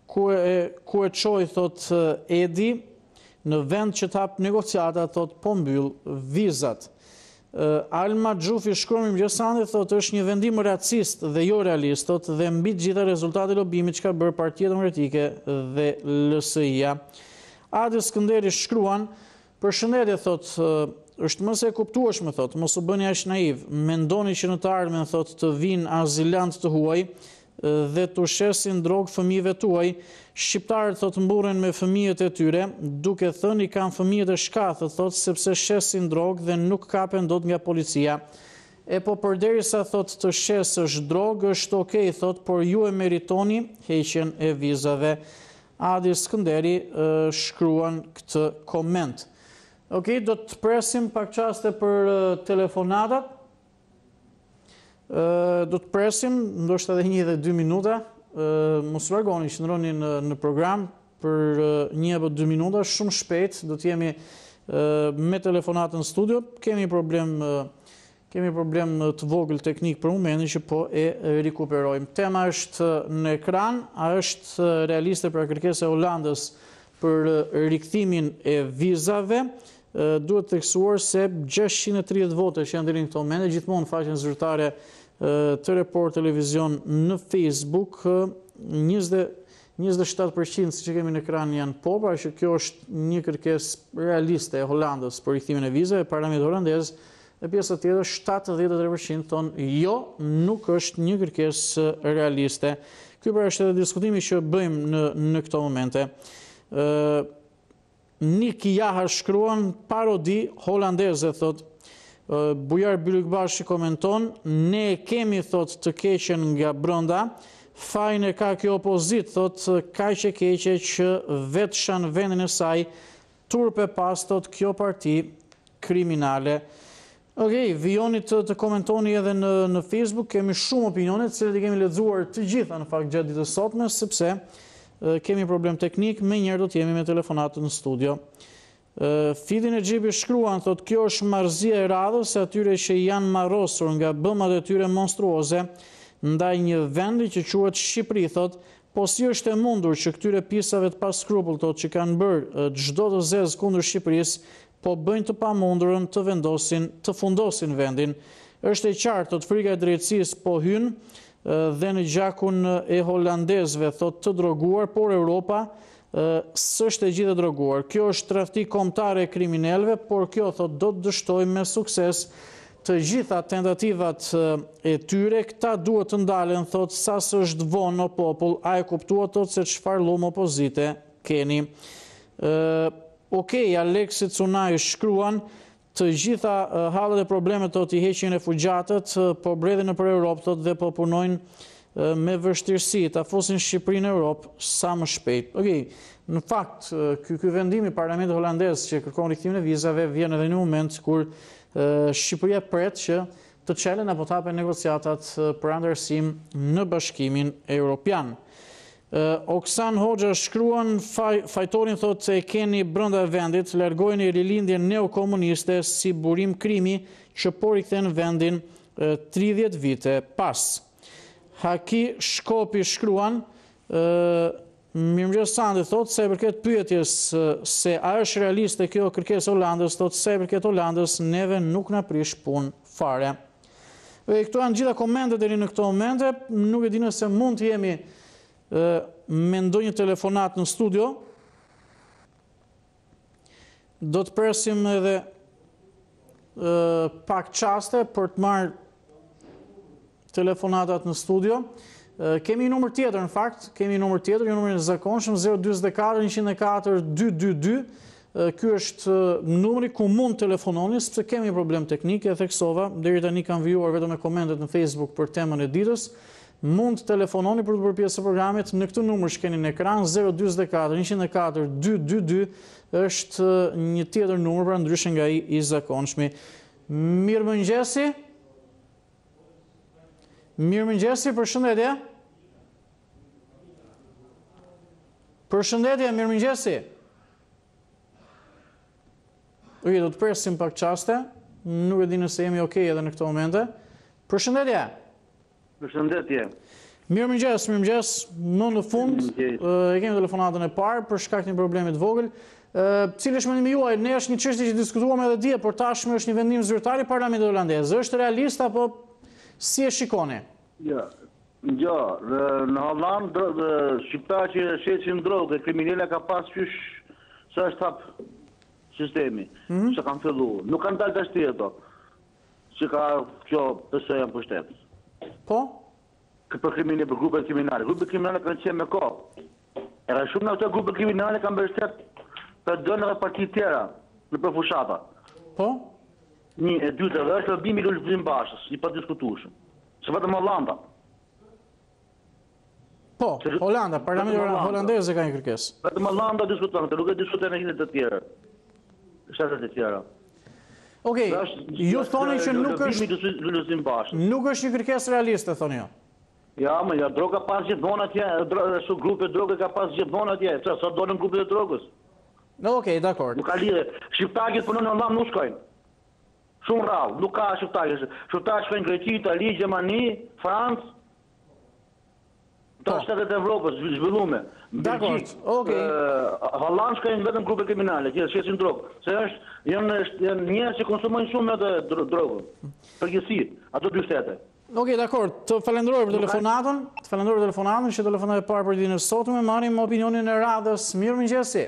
ku e çoj, thotë Edi, në vend që të hap negociata, thotë po mbyll vizat. Alma Xhufi shkruan mirëmëngjesandi, thotë është një vendim racist dhe jo realist, thotë dhe mbi të gjitha rezultatet e lobimit që ka bërë Partia Demokratike dhe LSI-ja. Adi Skënderi shkruan, përshëndetje, thotë, është mëse e kuptueshme, thotë, mos u bëni aq naiv. Mendoni që në të ardhmen, thotë, të vinë azilant të huaj dhe të shesin drogë fëmijëve tuaj. Shqiptarët, thotë, mburren me fëmijët e tyre, duke thënë i kanë fëmijët e shkathët, thotë, sepse shesin drogë dhe nuk kapen dot nga policia. E po përderisa, thotë, të shesësh drogë është okej, thotë, por ju e meritoni heqjen e vizave. Adi Skënderi shkruan këtë koment. Okej, do të presim pak çaste për telefonatat. Do të presim, ndoshta edhe 1 dhe 2 minuta. Mos largoni, qëndroni në program për 1 apo 2 minuta, shumë shpejt do të jemi me telefonatën në studio. Kemi problem të vogël teknik për momentin që po e rikuperojmë. Tema është në ekran, a është realiste pra kërkesa e Holandës për rikthimin e vizave. Duhet të theksuar se 630 vote që janë deri në këtë moment, gjithmonë faqen zyrtare të Report Televizion në Facebook, 27% siç e kemi në ekran janë po, pra që kjo është një kërkesë realiste e Holandës për rikthimin e vizave, Parlamenti holandez, dhe pjesa tjetër 73% thonë jo, nuk është një kërkesë realiste. Ky pra është edhe diskutimi që bëjmë në këto momente. Nik Jaha shkruan parodi holandeze, thot. Bujar Bylykbashi komenton, ne kemi, thot, të keqen nga brenda, fajin e ka kjo opozit, thot, kaq e keqe që vetë shan vendin e saj, turpe pas, thot, kjo parti kriminale. Okej, vijoni të komentoni edhe në Facebook, kemi shumë opinione, të cilët i kemi lexuar të gjitha në fakt gjatë ditës sotme, sepse kemi problem teknik, me njerë do t'jemi me telefonatën në studio. Fidin e Gjipi shkruan, thot, kjo është marrëzia e radhës e atyre që janë marrosur nga bëmat e tyre monstruoze, ndaj një vendi që quhet Shqipëri, thot, po si është e mundur që këtyre pisave të pa skrupull, thot, që kanë bërë çdo të zezë kundër Shqipërisë, po bëjnë të pamundurën të fundosin vendin. Është e qartë, thot, frika e drejtësisë po hyn dhe në gjakun e holandezëve, thot, të droguar, por Europa s'është e gjithë e droguar. Kjo është tradhti kombëtare e kriminalëve, por kjo, thot, do të dështojë me sukses të gjitha tentativat e tyre. Këta duhet të ndalen, thot, sa s'është vonë o popull, a e kuptuat, thot, se çfarë lloj opozite keni. Okej, Aleksit Cunaj shkruan, të gjitha hallet e problemet, thot, i heqin refugjatët, po bredhin nëpër Europë, thot, dhe po punojnë me vështirësi, ta fusin Shqipërinë në Europë sa më shpejt. Okej, në fakt, ky vendim i Parlamentit holandez që kërkon rikthimin e vizave vjen edhe në moment kur Shqipëria pret që të çelen apo të hapen negociatat për anëtarësim në Bashkimin Evropian. Oksan Hoxha shkruan, fajtorin thot se e keni brenda vendit, largojnë rilindjen neokomuniste si burim krimi që por i kthen vendin 30 vite pas. Haki Shkopi shkruan, Mirëmëngjes Sandi, thot se përket pyetjes se a është realiste kjo kërkesë Holandës, thot se përket Holandës neve nuk na prish punë fare. Këto janë gjitha komentet deri në këto momente, nuk e di nëse mund të jemi me ndonjë telefonat në studio. Do të presim edhe pak qaste për të marrë telefonatat në studio. Kemi një numër tjetër, në fakt, një numër në zakonshëm, 024-104-222. Ky është numri ku mund telefononi, sepse kemi një problem teknik, e theksova, deri tani kam vijuar vetëm me komentet në Facebook për temën e ditës. Mund telefononi për të bërë pjesë e programit në këtë numër që keni në ekran, 024-104-222, është një tjetër numër, pra ndryshe nga i zakonshmi. Mirëmëngjesi, përshëndetje. Mirëmëngjesi. Do të presim pak qaste, nuk e di nëse jemi okej edhe në këto momente. Përshëndetje. Përshëndetje. Mirëmëngjes, më në fund, e kemi telefonatën e parë për shkak të një problemi të vogël. Cili është mendimi juaj? Ne është një çështje që diskutuam edhe dje, por tashmë është një vendim zyrtar i Parlamentit holandez. Është realist apo si e shikoni? Jo, në Holland shqiptar që shesin drogë, kriminale ka pas qysh sa është hap sistemi, që kanë fillu. Nuk kanë dalë të ashti e to, që ka kjo pëse janë për shtetë. Po? Për kriminale, për grupe kriminale. Grupe kriminale kanë qenë me ko. Era shumë në këto grupe kriminale kanë bërë shtetë për dënë dhe partit tjera në përfushata. Po? Një, e dytë edhe është lobimi lullëzim bashkës, i pa diskutushëm. Se vetëm Hollanda. Po, Hollanda, Parlamenti holandez e ka një kërkesë. Vetëm Hollanda diskuton, nuk e diskuton e hinet të tjera. Shtetet e tjera. Okej, ju thoni që nuk është një kërkesë realiste, thoni jo. Ja, droga pas gjithmonë atje, grupe droge ka pas gjithmonë atje, sa dolën grupe të drogës. Okej, dakord. Nuk ka lidhe. Shqiptarët punën në Holland nuk shkojnë. Shumë rrallë, nuk ka shqiptarë. Shqiptarë shkojnë Greqi, Itali, Gjermani, Francë, të shtetet e Evropës, zhvillume. Dakord, okej. Holland shkojnë vetëm grupe kriminale, që shesin drogë. Se janë njerëz që konsumojnë shumë edhe drogën. Përgjithësi, ato dy shtete. Okej, dakord. Të falenderoj për telefonatën. Që telefonoj parë për ditën e sotme, marrim opinionin e radhës. Mirëmëngjesi.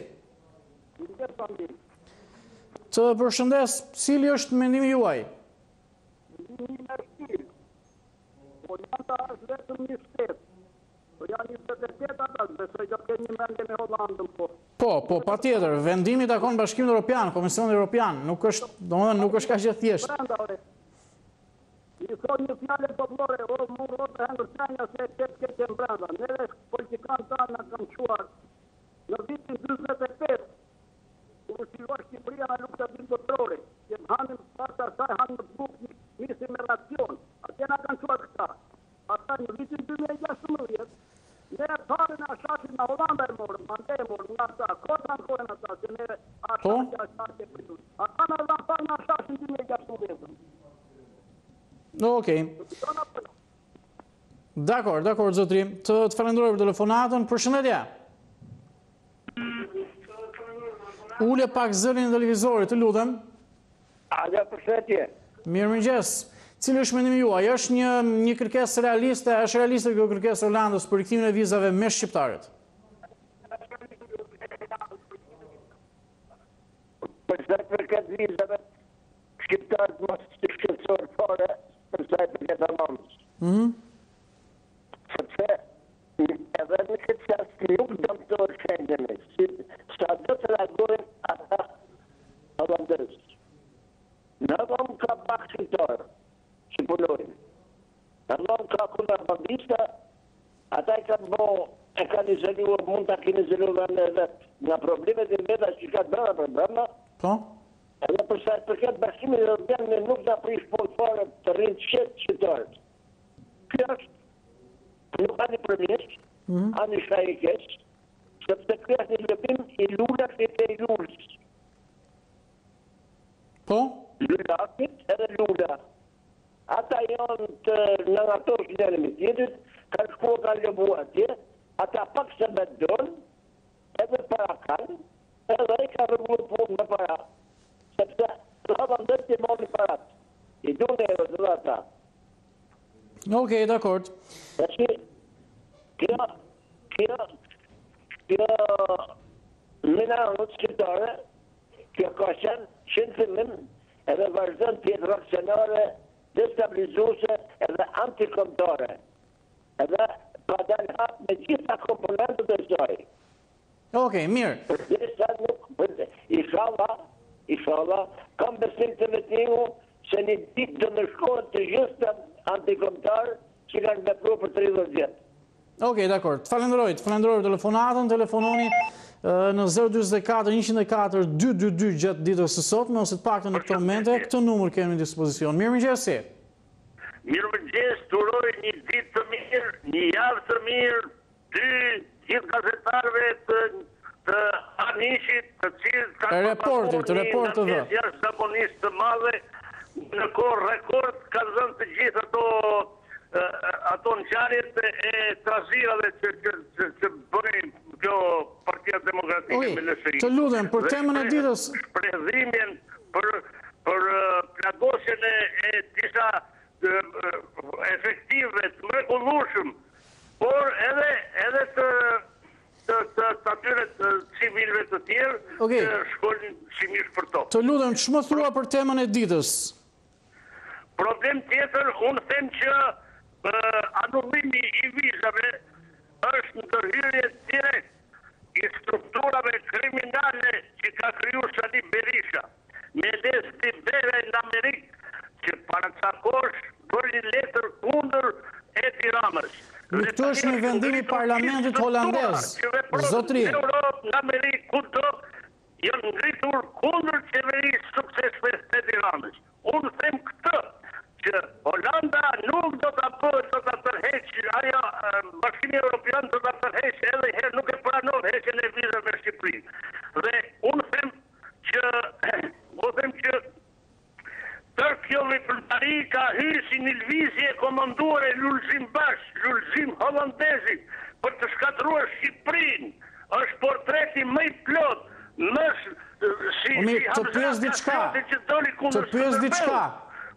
Të përshëndes, cili është mendimi juaj? Mendimi është tillë. Holanda është vetëm një shtet. Po janë 27 ata, besoj do të një mendje me Hollandën po. Po, patjetër, vendimi takon Bashkimin Evropian, Komisionin Evropian, nuk është kaq e thjeshtë. I thonë një fjallë popullore, mu rotë Hëndërçanja se këtë që brenda. Neve politikanë tanë në kam quar në vitin 25, u shqilua Shqipëria në lukta bindotore, që më hanim pasë asaj hanë në bukë nisi me racion. Atje në kanë quar këta. Ata në vitin 2016, ne e pare në ashashin në Hollanda e morëm, mande e morëm nga ata, kota në kojnë ata, që ne ashashin e pritur. Ata në dhe pare në ashashin 2016. Okej. Dakor, zotri. Të falenderoj për telefonatën. Përshëndetje. Ule pak zërin e televizorit, të lutem. Alo, përshëndetje. Mirëmëngjes. Cili është mendimi juaj? Është një kërkesë realiste, është realiste kjo kërkesë Holandës për riktimin e vizave me shqiptarët? Për sa i përket vizave, shqiptarët mos të shqetësojnë fare. Për sa i përket Hollandës. Sepse edhe në këtë qast nuk dëmtojnë Schengeni, sa do të reagojnë ata holandezë. Në Holland ka pak shqiptarë që punojnë. Në Holland ka kontrabandista, ata e kanë izoluar, mund të keni izoluar në vetë. Nga problemet e veta që ka të për brenda, edhe përsa e përket Bashkimit Evropian ne nuk da prish punë të rrinë qëtë qytetarët. Kjo është nuk ka një përmjesht, Ani Shaikes, sepse kjo është një lëbim i lulakit e i lulës. Po? Lulakit edhe lula. Ata janë të në ato shlerimi tjetët, kanë shku kanë lëbu atje, ata pak se me donë, edhe para kanë, edhe i ka rëvur punë me para. Sepse të hava ndër të mori parat. I du në e dhe ata. Okej, dakord. Kjo mina në shqiptare, kjo ka qenë qenë fillim edhe vazhdon të jetë reakcionare, destabilizuese edhe antikombëtare. Edhe pa dalë hap me gjitha komponentët e saj. Okej, mirë. Inshallah, kam besim të vetimu se një ditë do në shkohet të gjithë antikombëtarë që kanë vepruar për 30 vjet. Okej, dakord. Falenderoj telefonatën, telefononi në 024-104-222 gjatë ditës së sotme, ose të paktën në këto momente, këtë numër kemi në dispozicion. Mirëmëngjesi. Mirëmëngjes, të uroj një ditë të mirë, një javë të mirë, gjithë gazetarëve të Anishit, të cilët kanë reportit dhe. Jashtë zakonisht të madhe, në kohë rekord kanë dhënë të gjithë ato ngjarjet e trazirave që bëjnë kjo Partia Demokratike me LSI. Të lutem, për temën e ditës. Shprehjimin për plagosjen e disa efektive të mrekullueshëm, por edhe të atyre të civilëve të tjerë që shkojnë shimisht për to. Të lutem, ç'më thua për temën e ditës? Problem tjetër, unë them që anullimi i vizave është ndërhyrje direkt i strukturave kriminale që ka kriju Sali Berisha, me desti bere në Amerikë, që para ca kohësh bëri një letër kundër Edi Ramës. Këtu është një vendim i parlamentit holandez, zotri. Në Europë, në Amerikë, kudo janë ngritur kundër qeverisë suksesshme të Edi Ramës. Unë them këtë, që Holanda nuk do të bëjë, do të tërheqë, ajo Bashkimi Evropian do të tërheqë edhe herë nuk e pranon heqjen e vizave me Shqipërinë. Dhe unë them që tër kjo veprimtari ka hyrë si një lëvizje komanduar e Lulzim holandezit për të shkatruar Shqipërinë. Është portreti më i plot, më të pyes diçka.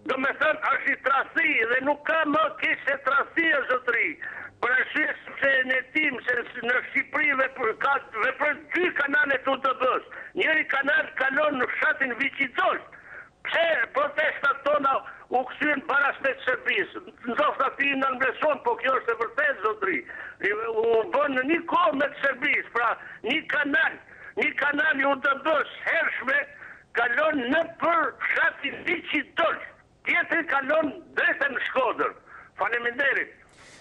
Do me thënë, është i trasi dhe nuk ka më keq se trasia, zotri. Për arsye se në tim, se në Shqipëri veprojnë 2 kanale të UTB-s. Njëri kanal kalon në fshatin Viçiçol. Pse protestat tona u kthyen para shtetit Serbisë? Ndoshta ti na mbleson, po kjo është e vërtetë, zotri. U bën në një kohë me Serbisë, pra një kanal i UTB-s hershme kalon në për fshatin Viçiçol. Tjetëri kalon drejtë në Shkodër. Faleminderit.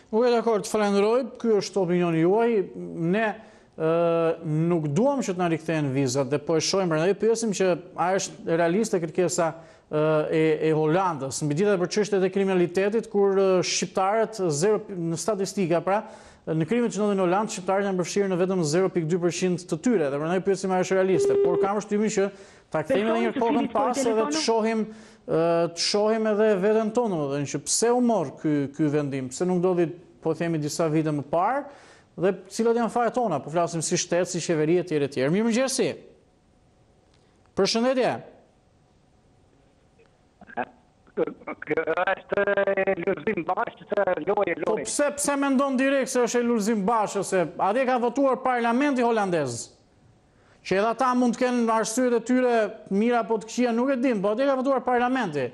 Dakord, falenderoj. Ky është opinioni juaj. Ne nuk duam që të na rikthehen vizat dhe po e shohim, prandaj pyesim që a është realiste kërkesa e Holandës, mbi gjithë për çështjet e kriminalitetit, kur shqiptarët në statistika, pra, në krimet që ndodhin në Holandë, shqiptarët janë përfshirë në vetëm 0.2% të tyre, dhe prandaj pyesim a është realiste. Por kam përshtypjen që ta kthejmë edhe një kohën pas edhe të shohim edhe veten tonë, domethënë që pse u mor ky vendim, pse nuk ndodhi, po themi, disa vite më parë, dhe cilat janë fajet tona, po flasim si shtet, si qeveri etj. Mirëmëngjesi. Përshëndetje. Është Lulzim Bashë se lojë. Po pse mendon direkt se është Lulzim Bashë, se atje ka votuar parlamenti holandez? Që edhe ata mund të kenë arsyet e tyre mira apo të këqija, nuk e dim, po atje ka votuar parlamenti.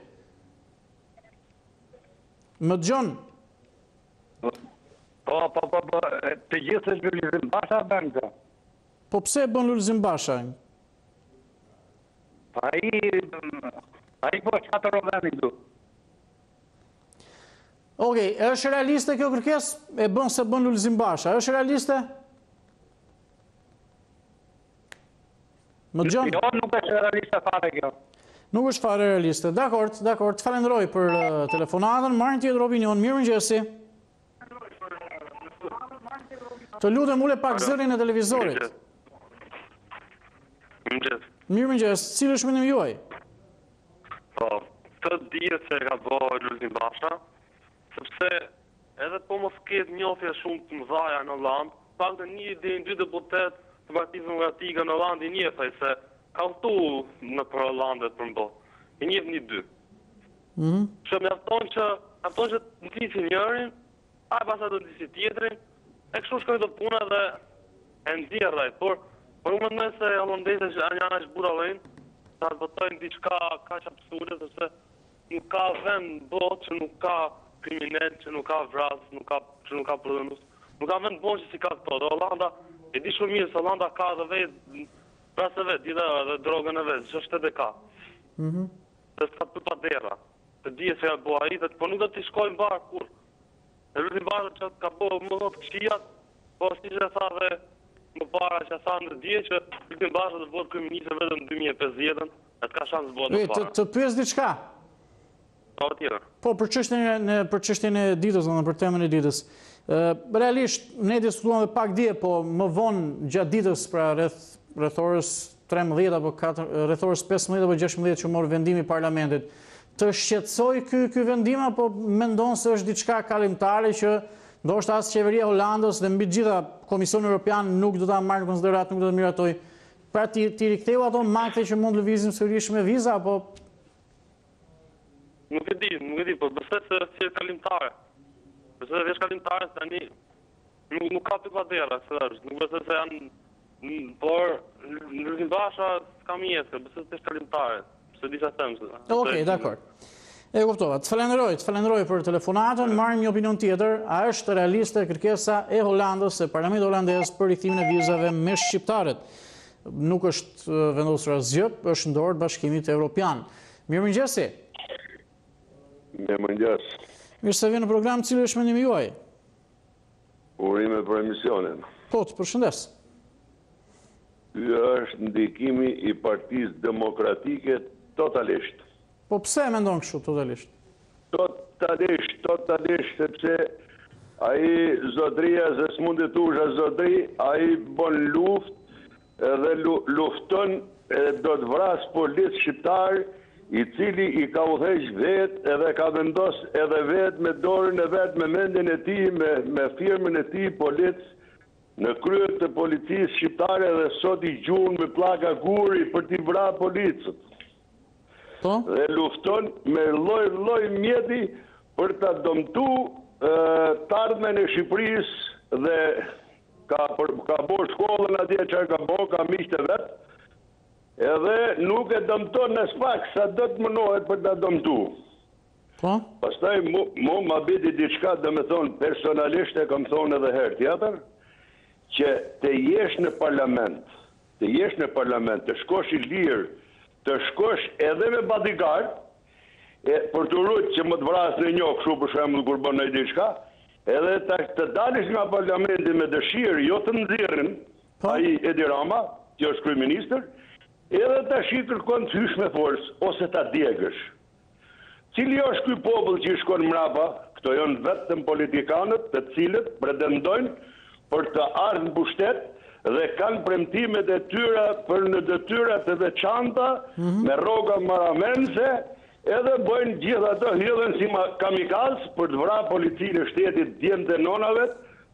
Më dëgjon? Po, të gjithë është Lulzim Basha bën këtë. Po pse bën Lulzim Basha? Ai po çfarë vendin këtu? Okej, është realiste kjo kërkesë? E bën se bën Lulzim Basha. Është realiste? Më dëgjon? Jo, nuk është realiste fare kjo. Nuk është fare realiste. Dakord, të falenderoj për telefonatën. Marrin tjetër opinion. Mirëmëngjesi. Të lutem ule pak zërin e televizorit. Mirëmëngjes, cili është mendim juaj? Po, të dihet se ka bërë Lulzim Basha, sepse edhe po mos ketë njohje shumë të mëdhaja në Hollandë, pak të një ide në 2 deputet të Partisë Demokratike në Hollandë i njefaj se ka udhëtu në për Hollandë për mbotë. I njef 1-2. Që me afton që në tisi njërin, a e pasat të tisi tjetërin, e kështu shkoj të puna dhe e nëziraj, por unë mendoj se holandezët janë është bura lejnë, sa të votojnë diçka ka që absurde, sepse nuk ka vend botë që nuk ka kriminal, që nuk ka vrasë, që nuk ka prëdhënus, nuk ka vend botë që si ka këto. Dhe Holanda, e di shumë mirë se Holanda ka dhe vetë, vrasë vetë, dhe drogën e vetë, që është edhe ka. Dhe s'ka të padera, të dje se ka bua i, po nuk do t'i shkojnë barë kur. E Lulzim Basha që ka bo më dhëtë këshijat, po si që e tha dhe më para që e tha në dje që Lulzim Basha të bëhet kryeminist vetëm në 2050, e të ka shansë të bëhet më para. Të pyes diçka? Po, tjetër. Po, për çështjen e ditës, për temën e ditës. Realisht, ne diskutuam dhe pak dje, po më vonë gjatë ditës, pra rreth orës 13 apo 4, rreth orës 15 apo 16 që mori vendimi parlamentit. Të shqetësoj ky vendim, apo mendon se është diçka kalimtare që ndoshta as qeveria e Holandës dhe mbi gjitha Komisioni Evropian nuk do ta marrë në konsiderat, nuk do të miratoj. Pra ti riktheu ato makte që mund lëvizim sërish me viza, apo Nuk e di, po besoj se është kalimtare. Besoj se është kalimtare tani nuk ka të padera, nuk besoj se janë, por Lulzim Basha s'ka mjesë, besoj se është kalimtare. Se disa themë. Okej, dakor. E kuptova. Të falenderoj për telefonatën, marrim një opinion tjetër. A është realiste kërkesa e Holandës, e Parlamentit holandez për rikthimin e vizave me shqiptarët? Nuk është vendosur asgjë, është në dorë të Bashkimit Evropian. Mirëmëngjesi. Mirëmëngjes. Mirë se vjen në program, cili është mendimi juaj? Urime për emisionin. Po, të përshëndes. Ky është ndikimi i Partisë Demokratike totalisht. Po pse e mendon kështu totalisht? Totalisht, sepse ai zotria se s'mund të tusha zotri, ai bën luftë edhe lufton do të vras polic shqiptar, i cili i ka udhëheq vetë edhe ka vendos edhe vetë me dorën e vetë, me mendjen e tij, me firmën e tij polic në krye të policisë shqiptare, dhe sot i gjun me pllaka guri për t'i vrarë policët. Dhe lufton me lloj mjeti për ta dëmtu të ardhmen e Shqipërisë, dhe ka bërë shkollën atje që ka bërë, ka miqtë e vetë, edhe nuk e dëmton në spak sa do të mënohet për ta dëmtu. Pastaj mu ma biti diçka, dhe me thonë personalisht, e kam thonë edhe herë tjetër, që të jesh në parlament, të shkosh i lirë, të shkosh edhe me bodyguard, për të rujtë që më të vrasë në një kështu për shembull kur bën ndonjë diçka, edhe të dalish nga parlamenti me dëshirë, jo të nxirrin, ai Edi Rama, që është kryeminist, edhe tash i kërkon të hysh me forcë ose ta djegësh. Cili është ky popull që i shkon mrapa? Këto janë vetëm politikanët, të cilët pretendojnë për të ardhur në pushtet dhe kanë premtimet e tyre për në detyrat e veçanta me rroga maramense, edhe bëjnë gjithë ato, hidhen si kamikaz për të vrarë policinë e shtetit, djemtë e nonave,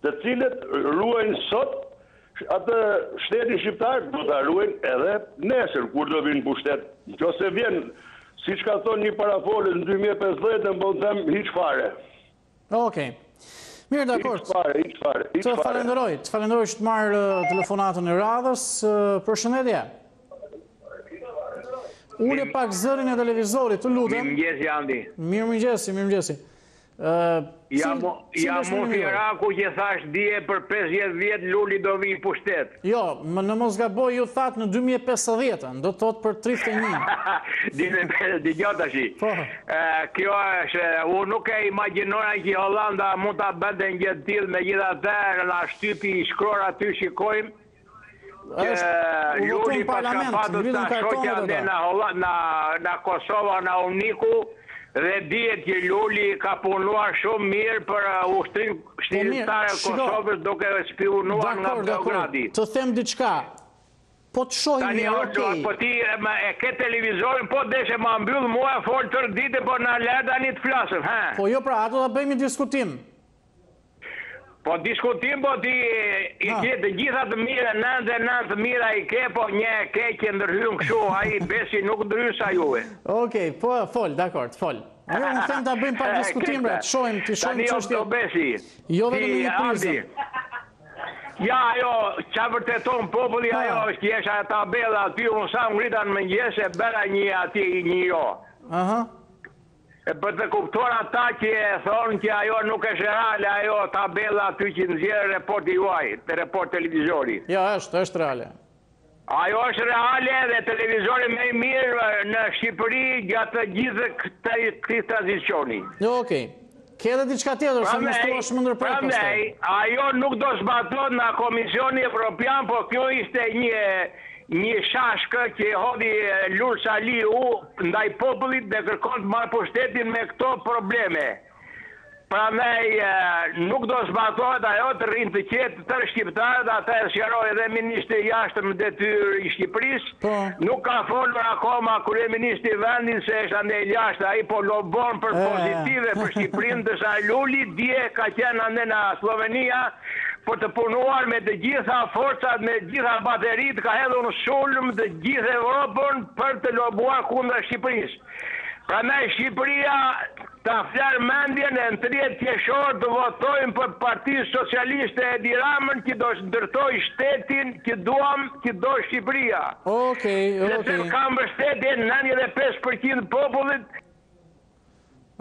të cilët ruajnë sot atë shtetin shqiptar, do ta ruajnë edhe nesër kur do vinë pushtet. Nëse vjen, siç ka thonë një parafolës në 2050, më them hiç fare. Okej. Mirë, dakord. Të falenderoj që të marrë telefonatën e radhës. Përshëndetje. Ule pak zërin e televizorit, të lutem. Mirëmëngjesi, Andi. Mirëmëngjesi. Jam Mufi Raku që thash dje për 50 vjet Luli do vi pushtet. Jo, në mos gaboj ju thatë në 2050, do të thotë për 31. Dëgjoj tash. Kjo është, unë nuk e imagjinoj që Holanda mund ta bënte një gjë të tillë, megjithatë na Shtypi i shkror aty shikojmë. Luli pas ka patur ta shoqja në Kosovë, në Uniku, Dhe dihet që Luli ka punuar shumë mirë për ushtrim shtetare të Kosovës duke spionuar nga Beogradi. Të them diçka. Po të shohim një okej. Po ti e ke televizorin, po deshe ma mbyll mua fol tërë ditë, po na lë tani të flasëm, ha? Po jo, pra, ato ta bëjmë diskutim. Po diskutim, po ti i ke të gjitha të mira, 99 të mira i ke, po një e ke që ndërhyn kështu, ai besi nuk ndryn sa juve. Okej, po fol, dakor, fol. Ajo unë them ta bëjmë pak diskutim, bre, të shohim çështje. Tani besi. Jo vetëm një prizëm. Ja, ajo, qa vërteton populli, ajo është jesha tabela aty, unë sa ngritan më njëse, bera një ati një jo. Aha. Për të kupton ata që e thonë që ajo nuk është reale, ajo tabela aty që nëzjerë report i juaj, të report televizori. Ja, është reale. Ajo është reale dhe televizori me i mirë në Shqipëri gjatë gjithë këti tranzicioni. Jo, okej. Ke edhe diçka tjetër, se më stuash më ndërprej pastaj. Prandaj, ajo nuk do zbatot nga Komisioni Evropian, po kjo ishte një shashkë që hodhi Lul Saliu ndaj popullit dhe kërkon të marrë pushtetin me këto probleme. Prandaj nuk do zbatohet ajo të rrinë të qetë tërë shqiptarët, ata e sqaroi edhe ministri i jashtëm detyrë i Shqipërisë. Nuk ka folur akoma kryeministri i vendit se është ande jashtë, ai po lobon për pozitive për Shqipërinë, ndërsa Luli dje ka qenë ande në Slovenia për të punuar me të gjitha forcat, me të gjitha baterit, ka hedhur në sulm të gjithë Evropën për të lobuar kundër Shqipërisë. Prandaj Shqipëria ta flarë mendjen e në 30 qershor të votojnë për Partinë Socialiste e Edi Ramën që do ndërtoj shtetin që duam, që do Shqipëria. Okej. Dhe ka mbështetje 95% popullit.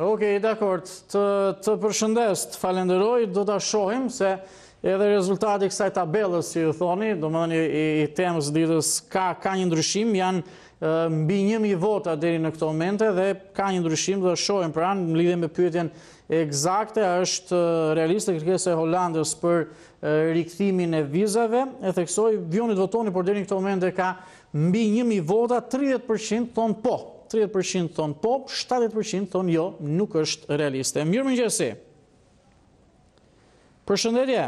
Okej, dakord. Të përshëndes, të falenderoj, do ta shohim se edhe rezultati kësaj tabelës, si ju thoni, domethënë i temës ditës ka një ndryshim, janë mbi 1000 vota deri në këto momente dhe ka një ndryshim, do të shohim pra në lidhje me pyetjen eksakte, është realiste kërkesa e Holandës për rikthimin e vizave, e theksoj, vjonit votoni, por deri në këto momente ka mbi 1000 vota, 30% thonë po, 30% thonë po, 70% thonë jo, nuk është realiste. Mirëmëngjesi. Përshëndetje.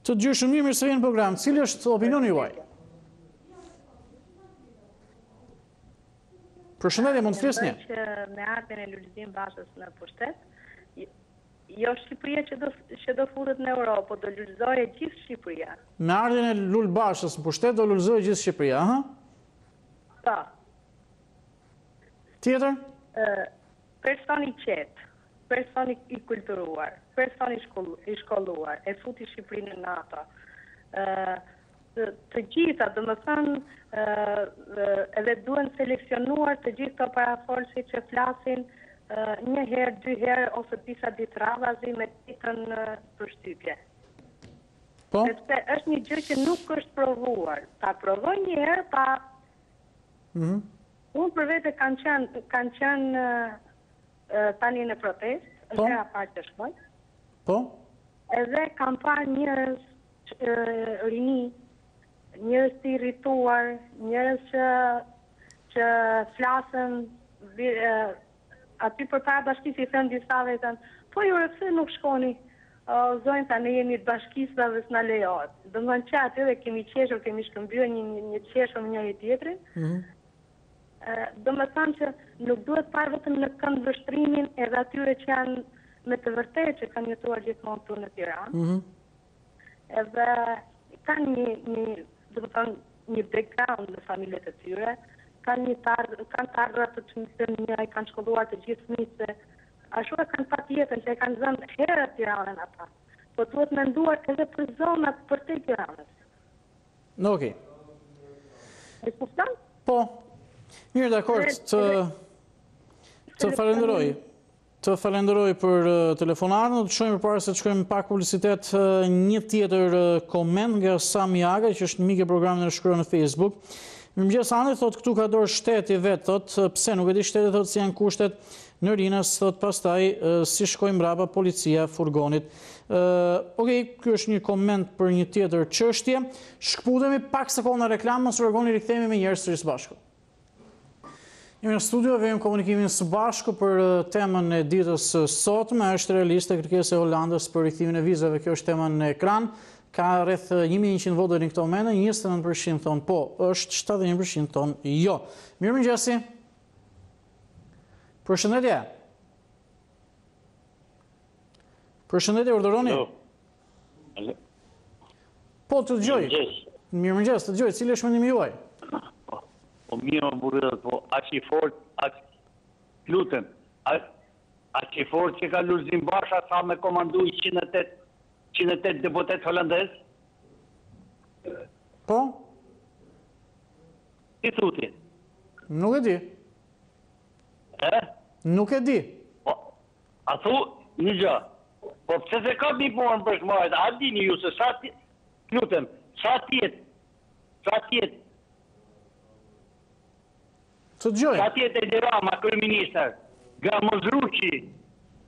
Të gjyshëm mirë se vjen në program. Cili është opinioni juaj? Përshëndetje, mund të flisni? Me ardhen e Lulzim Bashës në pushtet, jo Shqipëria që do futet në Europë, po do lulëzojë gjithë Shqipëria. Me ardhen e Lul Bashës në pushtet, do lulëzojë gjithë Shqipëria, aha? Po. Tjetër? Personi qetë, personi i kulturuar, personi i shkolluar, e futi Shqipërinë në NATO. Të gjitha, do më thënë, edhe duen seleksionuar të gjithë të parafolsi që flasin një herë, 2 herë, ose disa ditë radhazi me ditën përshtypje. Po? Sepse është një gjë që nuk është provuar. Ta provoj një herë, pa... Unë për vete kanë qenë tani në protest, është e parë që shkoj. Po? Edhe kam parë njërës rini, njërës të irrituar, njërës që flasën aty për para bashkisë i thënë disave, po ju rëpse nuk shkoni, zojnë ta ne jemi të bashkisë dhe s'na lejohet. Do më në që aty dhe kemi qeshur, kemi shkëmbyrë një qeshur me njëri tjetrin. Do më thamë që nuk duhet parë vetëm në kënd vështrimin edhe atyre që janë me të vërtet që kanë jetuar gjithmonë këtu në Tiranë. Edhe kanë një background në familjet e tyre, kanë të ardhurat të të njëra, kanë shkolluar të gjithë fëmijët, ashtu e kanë patjetën që e kanë zënë herët Tiranën ata. Po duhet menduar edhe për zonat përtej Tiranës. Okej. E kupton? Po. Mirë, dakord, të falenderoj. Të falenderoj për telefonatën, të shojmë përpara se të shkojmë pak publicitet një tjetër koment nga Sami Aga, që është mik e programit në shkruar në Facebook. Mirëmëngjes Andi, thot këtu ka dorë shteti vet, thot pse nuk e di shteti, thot si janë kushtet në Rinas, thot pastaj si shkojmë mbrapa policia furgonit. Okej, ky është një koment për një tjetër çështje. Shkputemi pak sekonda reklam, mos u largoni, rikthehemi me njerëz sërish bashku. Në studio vejmë komunikimin së bashku për temën e ditës sotme, është realiste kërkesa e Holandës për rikthimin e vizave. Kjo është tema në ekran. Ka rreth 1100 votën në këto mene, 29% thonë po, është 71% thonë jo. Mirëmëngjesi. Përshëndetje. Përshëndetje, urdhëroni. Po, të dëgjoj. Mirëmëngjes, të dëgjoj, cili është mendimi juaj? Po mirë më burrë, po aq i fort, lutem, aq i fort që ka Lulzim Basha sa me komandu 108 deputet holandez? Po? I thuti? Nuk e di. Nuk e di. Po, a thu, një gjë, po pëse se ka një porën për shmajt, a dini ju se sa tjetë, lutem, sa tjetë, Të dëgjoj. sa tjetë e Dirama, kërëminister, nga Mozruqi,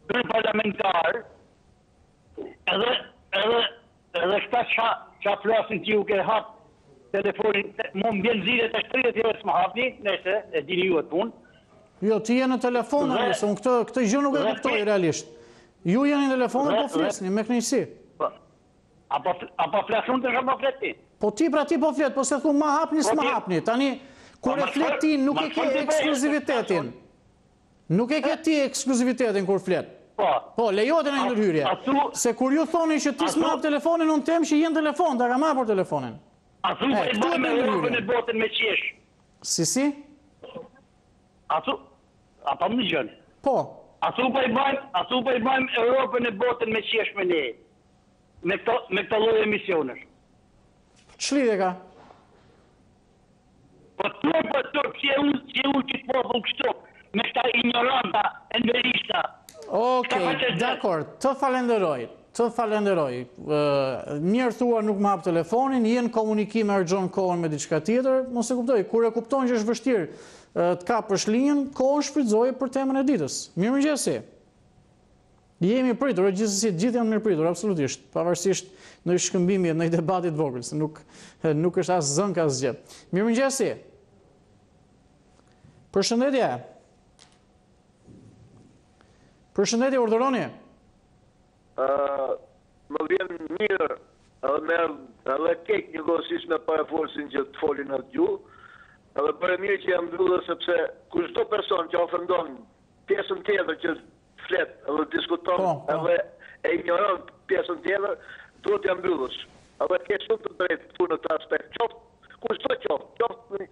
kërëparlamentar, edhe këta qa flasin që ju ke hap telefonin, mu më bjen zile të 30 jeve s'ma hapni, nëse, e dini ju e punë. Jo, ti je në telefon, unë këtë gjë nuk e kuptoj realisht. Ju jeni në telefon dhe po flisni, me kënaqësi. Apo flasun të shumë fleti? Po ti pra ti po flet, po se thu ma hapni, s'ma hapni. Tani, kur e flet ti, nuk e ke ekskluzivitetin. Nuk e ke ti ekskluzivitetin kur flet. Po, lejohet në ndërhyrje. Se kur ju thoni që ti s'ma hap telefonin, unë tem që jenë telefon, ta kam hapur telefonin. A thu për i bajmë Europën e botën me qesh? Si? A pa më gjënë? Po. A thu për i bajmë Europën e botën me qesh me ne? Me këto lloj emisionesh? Ç'lidhje ka? Po që u që të popull kështu, me këta ignoranta, enverista. Okej, dakor, të falenderoj. Mirë thua nuk më hap telefonin, jenë komunikim e argjon kohën me diçka tjetër, mos e kuptoj, kur e kupton që është vështirë të kapësh linjën, kohën shfrytëzoj për temën e ditës. Mirëmëngjesi. Jemi pritur, gjithsesi gjithë janë mirë pritur, absolutisht, pavarësisht në shkëmbimi në debatit vogël, se nuk është as zënk as gjë. Mirëmëngjesi. Përshëndetje. Përshëndetje, urdhëroni. Më vjen mirë edhe kek një gosis me para forsin që të folin atë gjuhë, edhe për e mirë që jam mbyllur sepse kushdo person që ofendon pjesën tjetër që flet edhe diskuton edhe e ignoron pjesën tjetër, duhet jam mbyllur. Edhe ke shumë të drejtë këtu në të aspekt. Kushdo qoftë,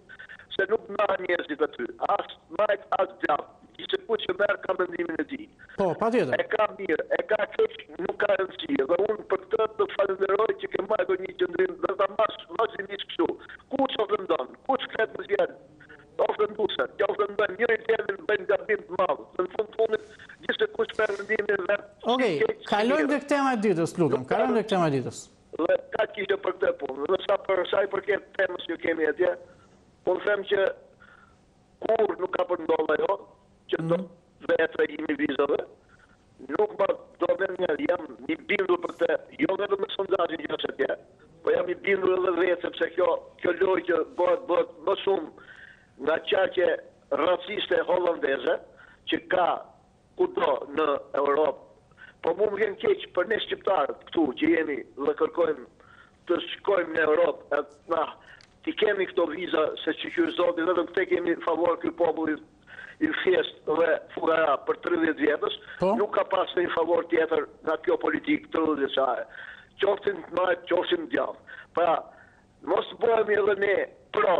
se nuk nga njerëzit aty. As majt, as gjabë. Gjithë ku që merë ka mendimin e ti. Po, pa tjetër. E ka mirë, e ka keq, nuk ka rëndësi. Dhe unë për këtë të falenderoj që ke majtë një qëndrim dhe të masë vazhdimisht kështu. Kush ofendon, kush flet më zjerë, ofenduse, që ofendon njëri tjetrin bëjnë gabim të madhë. Dhe në fundit, gjithë se kush merë mendimin e vetë. Okej, kalojmë dhe këtema e ditës, lutem. Kalojmë dhe këtema e ditës. Dhe ka kishte për këtë punë. Dhe sa i përket temës që kemi atje, unë them që kur nuk ka përndodha jo, që do vetë jemi vizave, nuk më do me jam një bindur për te, jo vetëm me sondazhin që është atje, po jam një bindur edhe vetë, sepse kjo loj që bëhet më shumë nga qaqe raciste holandeze, që ka kudo në Europë, po mu më vjen keq për ne shqiptarët këtu që jemi dhe kërkojmë të shkojmë në Europë, ti kemi këto viza, se që kjo zoti, vetëm këte kemi favor kjo popullit i thjesht dhe fugara për 30 vjetës, nuk ka pas në një favor tjetër nga kjo politik 30 vjeçare. Qoftin të majtë, qoftin të gjallë. Pra, mos të bëhemi edhe ne pro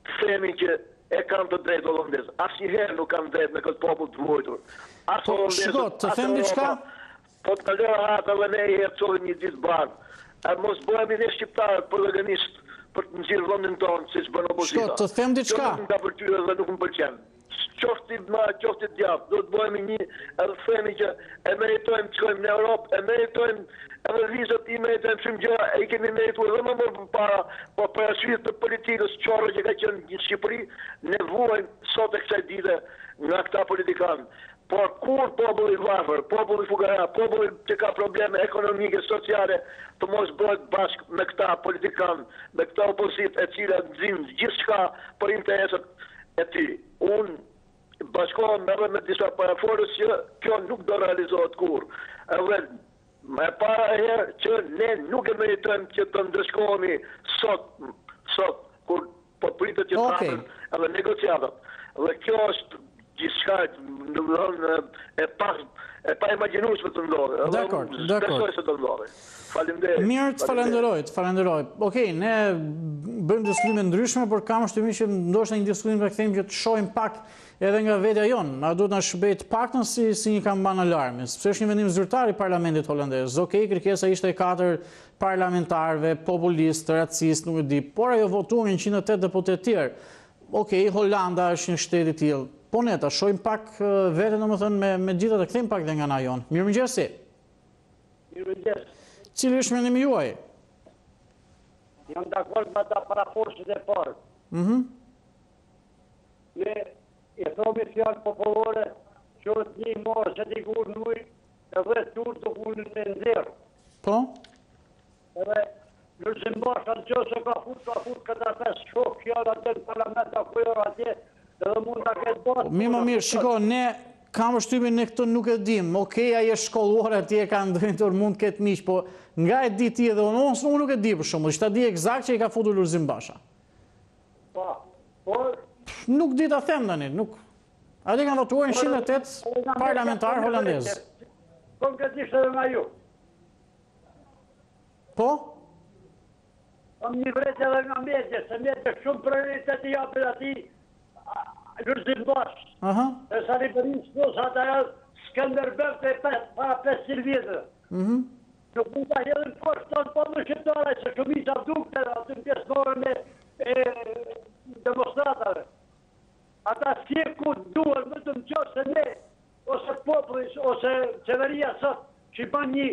të themi që e kanë të drejtë holandezë. Asnjëherë nuk kanë drejtë me këtë popull të vojtur. Shiko, të them diçka? Po të kalera hatë edhe ne i hercohin një ditë bardhë. Mos bëhemi ne shqiptarë përlëganisht për të nëzirë vëndin tonë, si që bënë opozita. Shko, të them diçka? Që nuk nga përtyre dhe nuk më përqenë. Qoftit djavë, do të bëhemi një, edhe të themi që e meritojmë të shkojmë në Europë, e meritojmë edhe vizët, i meritojmë shumë gjëra, e i kemi merituar dhe më mërë për para, po për arsye të politikës qorë që ka qenë në Shqipëri, nevojnë sot e kësaj dite nga këta politikanë. Por kur populli varfër, populli fugara, populli që ka probleme ekonomike, sociale, të mos bëhet bashkë me këta politikanë, me këta opozit e cila nëzimë gjithë shka për interesat e ty. Unë bashkohen edhe me disa paraforës që kjo nuk do realizohet kur. Edhe me para herë që ne nuk e meritojmë që të ndëshkohemi sot, kur po pritet që të hapën edhe negociatat. Dhe kjo është gjithçka e pa imagjinueshme të ndodhe. Dakor. Besoj se do ndodhe. Faleminderit. Mirë, falenderoj. Okej, ne bëjmë diskutime ndryshme, por kam shtypin që ndoshta një diskutim të kthejmë që të shohim pak edhe nga vetja jonë. Na duhet na shëbejt paktën si një kamban alarmi, sepse është një vendim zyrtar i Parlamentit holandez. Okej, kërkesa ishte 4 parlamentarëve, populistë, racistë, nuk e di, por ajo votuan 108 deputet tjerë. Okej, Holanda është një shtet i tillë. Po ne ta shohim pak veten, domethënë me gjithë të kthejmë pak dhe nga ana jonë. Mirëmëngjes. Mirëmëngjes. Cili është mendimi juaj? Jam dakord me ata paraforcët e parë. Ne e thomi fjalë popullore që është një morë që t'i kur në ujë edhe tur të kullin në nxerë. Po? Edhe Lëzim Basha në që ka fut këta 5 shok fjallë atë në parlament a kujër atje edhe mund të ketë basë. Mirë, shiko, ne kam shtypin ne këtë nuk e dim. Okej, ai është shkolluar atje, ka ndërtur, mund të ketë miq, po nga e di ti edhe unë nuk e di për shembull, ta di eksakt që i ka futur Lëzim Basha. Po, por nuk di ta them tani, nuk. Ati kanë votuar 108 parlamentarë holandezë. Konkretisht edhe nga ju. Po? Kam një vrejt edhe nga medje, se medje shumë prioritet i japën ati Lëzim Bashë. E sa një përin shpos ata Skënderbeu të pa 500 vjetër. Nuk mund të hedhin kosht të në pëmë shqiptare, se shumica dukte aty në pjesënore me demonstratave. Ata s'jeku duhet më të më qërë se ne, ose populli, ose qeveria sot, që i ban një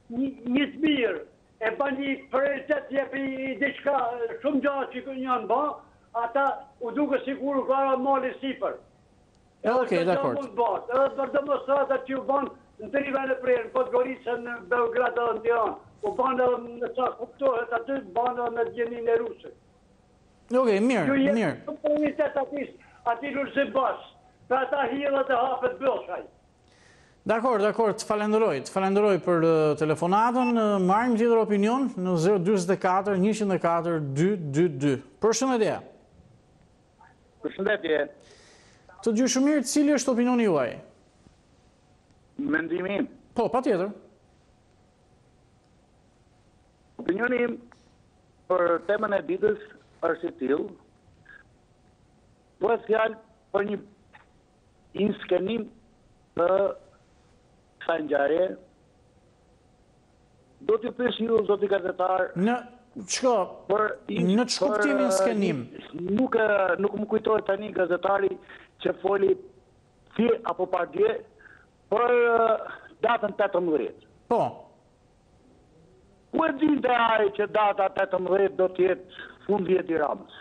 të mirë, e ban një prioritet jepi diçka shumë gjatë që janë ba, ata u duke sigur u kara mali sipër. Okej, dakord. Edhe për demonstratat që u ban në të rive në Prill, në Podgoricë, në Beograd edhe në Tiranë, u ban edhe në sa kuptohet aty, ban edhe me gjenin e rusë. Okej, mirë. Ju jetë prioritet ati Lëzim Bashë, për ata hirët e hapet bëllshaj. Dakor, të falenderoj për telefonatën, marrim tjetër opinion në 024 104 222. Përshëndetje. Përshëndetje. Të gjyshë mirë, cili është opinioni juaj? Mendimi im. Po, patjetër. Opinioni im për temën e ditës është i tillë. Bëhet fjalë për një inskenim të kësaj ngjarje. Do t'ju pyes ju, zoti gazetar, në ç'kuptimin skenim? Nuk më kujtohet tani gazetari që foli thirr apo pa dje për datën 18. Po. Ku e dinte ai që data 18 do të jetë fundvjet i Ramës?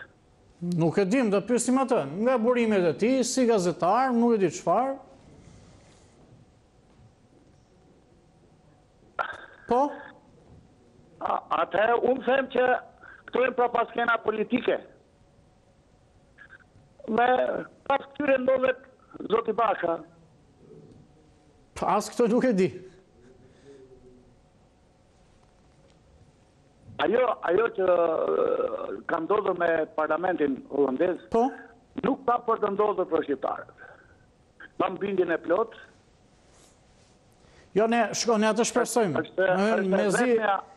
Nuk e dim, do pyesim atë. Nga burimet e tij si gazetar, nuk e di çfarë. Po? Atëherë unë them që këto janë prapaskena politike. Me pas këtyre ndodhet zoti Basha. As këto nuk e di. Ajo që ka ndodhur me parlamentin holandez, nuk ka për të ndodhur për shqiptarët. Kam bindjen e plot. Jo, ne atë shpresojmë. Është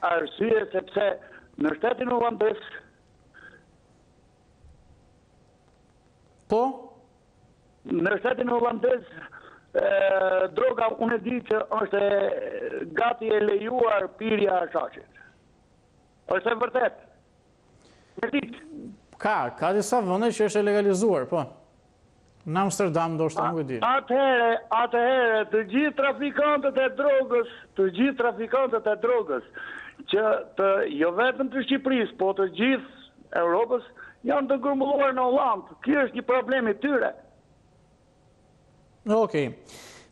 arsye sepse në shtetin holandez Në shtetin holandez droga unë e di që është gati e lejuar pirja e shaqit. Është e vërtet. Me ditë. Ka disa vende që është e legalizuar, po. Në Amsterdam ndoshta nuk e di. Atëherë të gjithë trafikantët e drogës, që jo vetëm të Shqipërisë, po të gjithë Europës, janë të grumbulluar në Hollandë. Ky është një problem i tyre. Okej.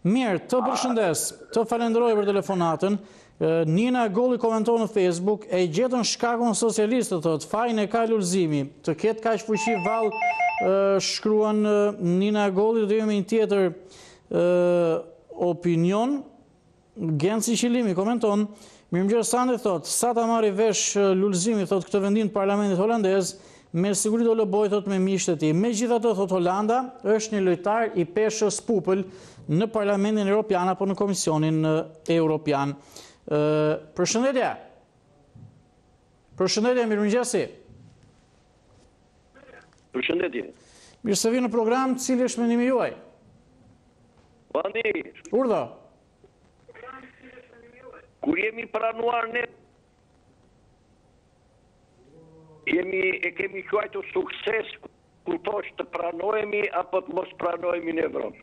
Mirë, të përshëndes, të falenderoj për telefonatën. Nina Golli komenton në Facebook, e gjetën shkakun socialistë, thot, fajin e ka lulëzimi, të ketë kaq fuqi vallë, shkruan Nina Golli, dhe jemi një tjetër opinion. Genci Qilimi komenton, mirëmëngjes Sande, thot, sa ta marri vesh lulëzimi, thot, këtë vendin të parlamentit holandez, me siguri do lëboj, thot, me miqtë e tij. Megjithatë, thot, Holanda është një lojtar i peshës pupël në Parlamentin Evropian apo në Komisionin Evropian. Përshëndetje. Përshëndetje, mirëmëngjesi. Përshëndetje. Mirë se vi në program, cili është mendimi juaj? Bandi. Urdhë. Kur jemi pranuar ne, e kemi quajtur sukses kur thosh të pranojemi apo të mos pranojemi në Evropë.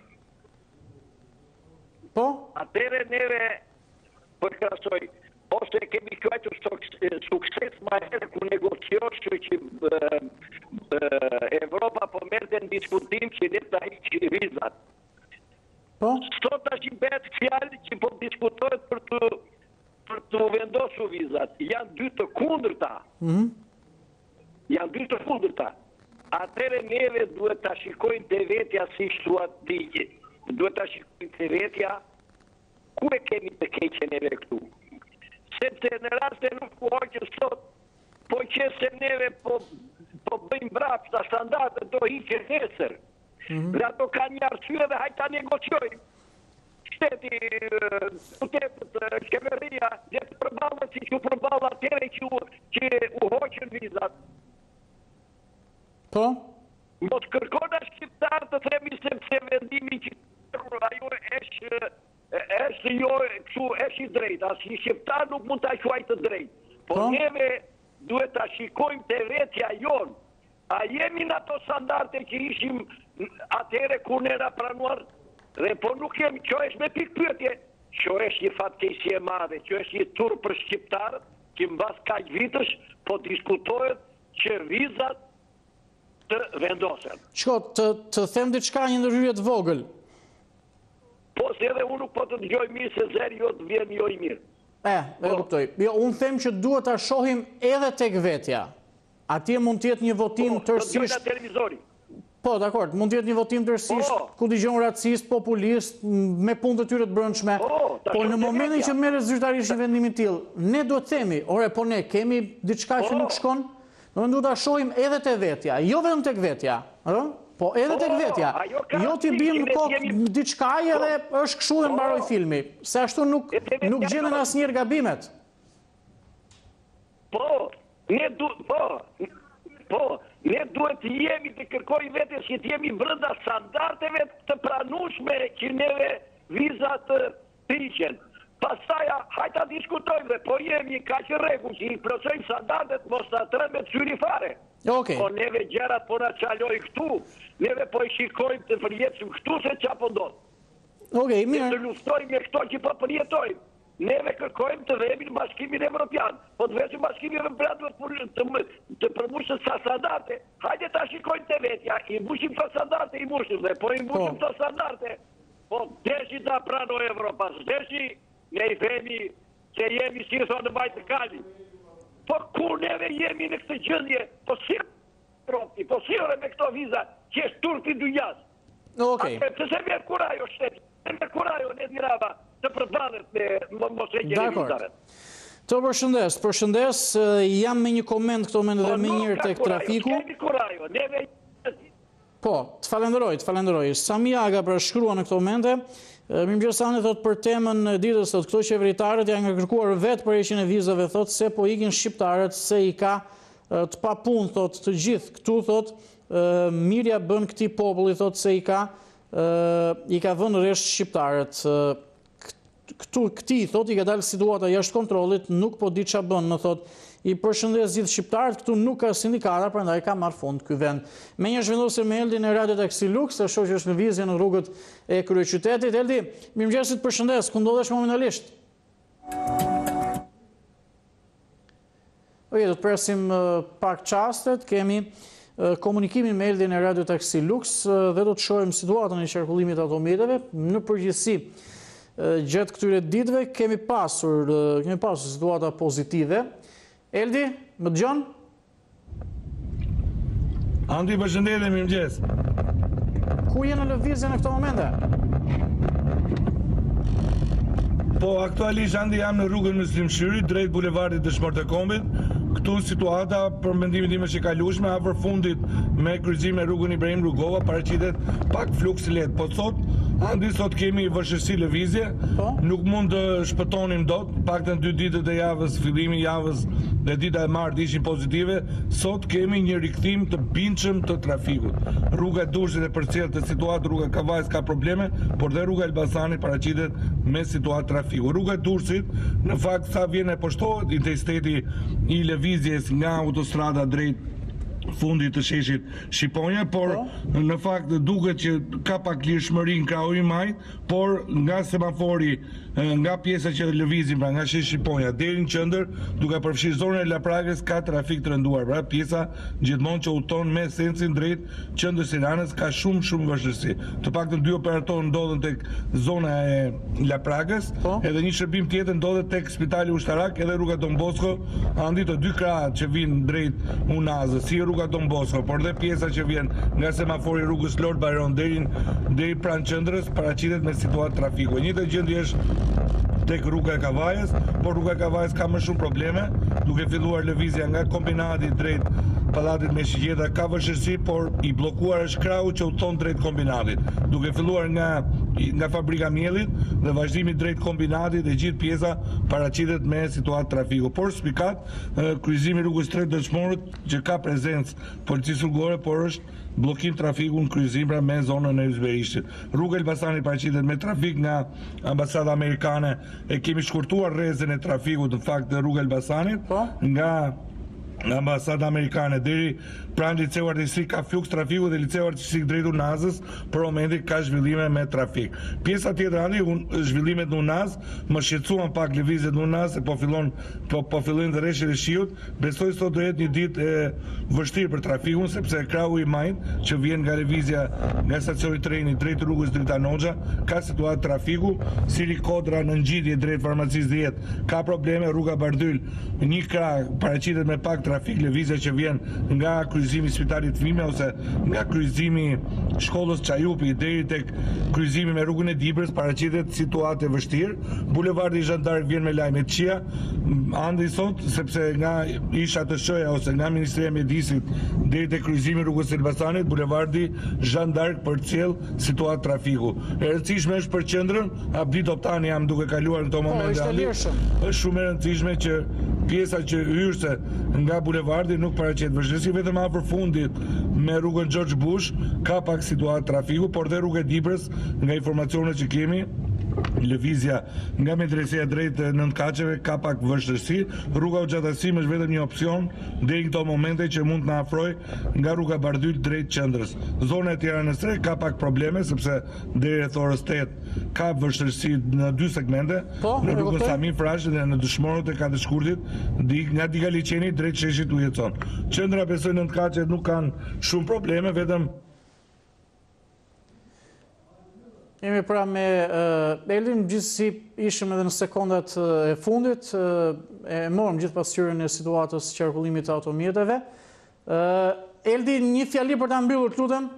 Po? Atëre neve përkrasoj, ose kemi quajtur sukses ma herë ku negociosh që Evropa po merrte në diskutim që ne ta hiqë vizat. Po? Sot tash i bëhet fjalë që po diskutohet për të vendosur vizat. Janë dy të kundërta. Janë dy të kundërta. Atëre neve duhet ta shikojmë të vetja si shtuat digje. Duhet ta shikojmë të vetja ku e kemi të keqen neve këtu. Sepse në rast e nuk ku hoqë sot, po që se neve po bëjmë brapë të standardet do hiqe nesër. Dhe ato ka një arsye dhe hajta negociojmë. Shteti, putetët, qeveria, dhe të përballët si që u përballë atere që u hoqën vizat. Po? Mos kërkona shqiptarë të themi sepse vendimi që ajo është i drejtë, as i shqiptar nuk mund të quaj të drejtë. Po neve duhet të shikojmë të vetja jonë. A jemi në ato standarte që ishim atere ku nëra pranuar, dhe po nuk jemi, që është me pikë pyetje, që është një fatkeqësi e madhe, që është një tur për shqiptarët, që mbas kaq vitësh po diskutohet që vizat të vendosen. Shko, të them diçka një ndërhyrje të vogël. Po, se edhe unë nuk po të dëgjoj mirë se zeri jo të vjen jo i mirë. E kuptoj. Jo, unë them që duhet ta shohim edhe tek vetja. Atje mund të jetë një votim tërësisht. Po, të dëgjoj në televizori. Po, dakord, mund të jetë një votim tërësisht ku dëgjon racist, populist, me punë të tyre të brendshme. Po në momentin që merret zyrtarisht një vendim i tillë, ne duhet të themi, ore, po ne kemi diçka që nuk shkon, do duhet ta shohim edhe te vetja, jo vetëm tek vetja, ëh? Po edhe tek vetja. Jo ti bim në kokë diçka edhe është kështu dhe mbaroi filmi, se ashtu nuk gjenden asnjëherë gabimet. Ne duhet të jemi të kërkojmë vetes që të jemi brenda standardeve të pranueshme që neve vizat të hiqen. Pastaj hajta diskutojmë dhe po jemi kaq rregull që i plotësojmë standardet mos ta trembë syri fare. Po neve gjërat po na çaloj këtu, neve po i shikojmë të përjetësim këtu se çfarë ndodh. Okej, mirë. Të luftojmë me këto që po përjetojmë. Neve kërkojmë të vemi në Bashkimin Evropian, po të veçë Bashkimin Evropian të përmbushën sa standarte. Hajde ta shikojmë të vetja, i mbushim të standarte, i mbushim dhe, po i mbushim të standarte. Po deshi ta pranoj Evropa, deshi ne i vemi që jemi si thonë në bajtë kali. Po kur neve jemi në këtë gjendje, po si po sire me këto viza që është turpi dujaz. Okej. Pëse me kurajo shteti, me kurajo në dirava, të përbalet me mos e gjeni vizave. Të përshëndes, jam me një koment këto me dhe me njërë tek trafiku. Po, të falenderoj. Sami Aga për shkrua në këto momente, Mirëmëngjesani thot për temën e ditës, thot këto qeveritarët janë kërkuar vetë për heqjen e vizave, thot se po ikin shqiptarët, se i ka të papunë, thot të gjithë këtu, thot mirja bën këtij populli, thot se i ka vënë resht shqiptarët. Këti, thot, i ka dalë situata jashtë kontrollit, nuk po di çfarë bën, më thot, i përshëndes gjithë shqiptarët, këtu nuk ka sindikata, prandaj ka marrë fund ky vend. Me një zhvendosur me Eldin e Radio Taxi Lux, e shoh që është në vizje në rrugët e kryeqytetit. Eldi, mirëmëngjesit, përshëndes, ku ndodhesh momentalisht? Do të presim pak çastet, kemi komunikimin me Eldin e Radio Taksi Lux dhe do të shohim situatën e qarkullimit automjeteve. Në përgjithësi, gjatë këtyre ditëve kemi pasur situata pozitive. Eldi, më dëgjon? Andi, përshëndetje, mirëmëngjes. Ku je në lëvizje në këto momente? Po, aktualisht Andi jam në rrugën Muslimshyri, drejt bulevardit Dëshmorët e Kombit. Këtu situata për mendimin tim është e kalueshme, afër fundit me kryqëzimin e rrugën Ibrahim Rugova paraqitet pak fluks lehtë. Po sot kemi vështirësi lëvizje, nuk mund të shpëtonim dot, paktën 2 ditët e javës, fillimi i javës dhe dita e martë ishin pozitive. Sot kemi një rikthim të bindshëm të trafikut. Rruga e Durrësit e përcjell të situatë, rruga Kavajës ka probleme, por dhe rruga Elbasanit paraqitet me situatë trafiku. Rruga e Durrësit, në fakt sa vjen e poshtohet intensiteti i lëvizjes nga autostrada drejt fundit të sheshit Shqiponja, por në fakt duket që ka pak lirshmëri në krahun e majt, por nga semafori, nga pjesa që lëvizim pra nga sheshi Shqiponja deri në qendër, duke përfshirë zonën e Lapragës, ka trafik të rënduar. Pra pjesa gjithmonë që udhton me sensin drejt qendrës Tiranës ka shumë vështirësi. Të paktën 2 operatorë ndodhen tek zona e Lapragës, edhe një shërbim tjetër ndodhet tek Spitali Ushtarak, edhe rruga Don Bosco, andi të 2 krahat që vinë drejt Unazës, si rruga Don Bosco, por dhe pjesa që vjen nga semafori rrugës Lord Byron deri pranë qendrës paraqitet me situatë trafiku. Njëjta gjendje është tek rruga e Kavajës, por rruga e Kavajës ka më shumë probleme, duke filluar lëvizja nga kombinati drejt Pallatit me Shigjeta ka vështirësi, por i bllokuar është krahu që udhton drejt kombinatit, duke filluar nga fabrika miellit dhe vazhdimi drejt kombinatit dhe gjithë pjesa paraqitet me situatë trafiku. Por spikat kryqëzimi rrugës 3 Dëshmorët që ka prezencë policisë rrugore, por është bllokim trafiku në kryqëzim pra me zonën e Yzberishtit. Rruga Elbasanit paraqitet me trafik nga ambasada amerikane, e kemi shkurtuar rrezën e trafikut në fakt në rrugë Elbasanit nga ambasada amerikane deri pranë liceu artistrik ka fluks trafiku dhe liceu artistrik drejt Unazës për momentin ka zhvillime me trafik. Pjesa tjetër zhvillimet në Unaz më shqetësuan pak lëvizjet në Unaz, po fillojnë të rreshtet e shiut. Besoj sot do jetë një ditë e vështirë për trafikun, sepse krahu i majt që vjen nga lëvizja nga stacioni treni drejt rrugës Drita Noxha ka situatë trafiku, Siri Kodra në ngjitje drejt farmacisë 10 ka probleme, rruga Bardyl një krah paraqitet me pak trafik, lëvizja që vjen nga kryqëzimi Spitalit Fëmijë ose nga kryqëzimi shkollës Çajupi deri tek kryqëzimi me rrugën e Dibrës paraqitet situatë e vështirë. Bulevardi Zhandark vjen me lajme të këqija, andi sot sepse nga isha të SH-ja ose nga Ministria e Mjedisit deri tek kryqëzimi rrugës Elbasanit, bulevardi Zhandark përcjell situatë trafiku. E rëndësishme është për qendrën, Abdi Toptani jam duke kaluar në këto momente. Është shumë e rëndësishme që pjesa që hyrse nga bulevardi nuk paraqitet vështirësi, vetëm afër fundit me rrugën George Bush ka pak situatë trafiku, por dhe rruga e Dibrës nga informacionet që kemi lëvizja nga medreseja drejt Nëntkaçeve ka pak vështirësi. Rruga Hoxhatasim është vetëm një opsion deri në këto momente që mund të na afroj nga rruga Bardyl drejt qendrës. Zona e Tiranës së Re ka pak probleme sepse deri rreth orës 8 ka vështirësi në 2 segmente, në rrugën Sami Frashi dhe në Dëshmorët e Katëshkurtit, nga Diga Liçeni drejt sheshit Ujetson. Qendra besoj Nëntkaçe nuk kanë shumë probleme, vetëm Jemi pra me Eldin, gjithsesi ishim edhe në sekondat e fundit, e morëm gjithë pasqyrën e situatës qarkullimit të automjeteve. Eldin, një fjali për ta mbyllur, të lutem.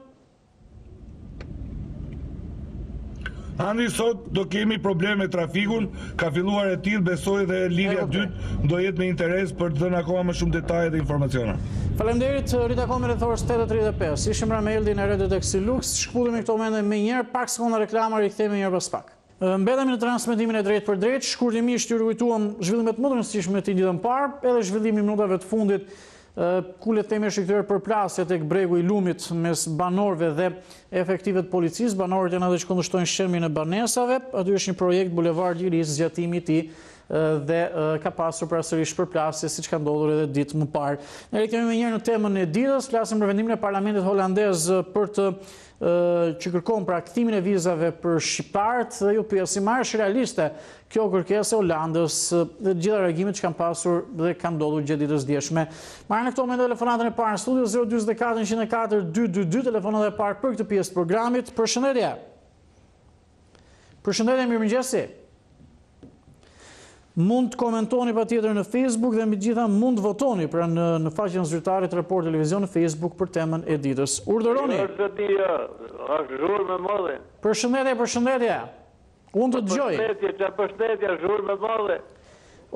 Andi, sot do kemi probleme me trafikun, ka filluar e tillë, besoj dhe lidhja dytë do jetë me interes për të dhënë akoma më shumë detaje dhe informacione. Faleminderit, ritakohemi rreth orës 8:35. Ishim me Eldin e Radio Taksi Lux, shkpullemi këto momente me njëherë, pak sekonda reklama, rikthehemi njëherë pas pak. Mbetemi në transmetimin e drejt për drejt, shkurtimisht ju rikujtuam zhvillimet më të rëndësishme të ditën parë, edhe zhvillimin e minutave të fundit ku le të themi është kthyer përplasje tek bregu i Lumit mes banorëve dhe efektive të policisë. Banorët janë edhe që kundërshtojnë shërbimin e banesave. Aty është një projekt bulevardi i ri, zgjatimi i tij dhe ka pasur përsërish përplasje siç ka ndodhur edhe ditë më parë. Ne rikthehemi më njëherë në temën e ditës, flasim për vendimin e Parlamentit holandez për të që kërkon pra kthimin e vizave për shqiptarët dhe ju pyet si marrësh realiste kjo kërkesë e Holandës dhe gjitha reagimet që kanë pasur dhe kanë ndodhur gjatë ditës djeshme. Marrën në këto momente telefonatën e parë në studio 044 104 222, telefonat e parë për këtë pjesë të programit. Përshëndetje. Përshëndetje, mirëmëngjesi. Mund të komentoni patjetër në Facebook dhe megjithatë mund të votoni pra në faqen zyrtare të Report Televizion në Facebook për temën e ditës. Urdhëroni. Përshëndetje, përshëndetje. Unë të dëgjoj. Përshëndetje, zhurmë me madhe.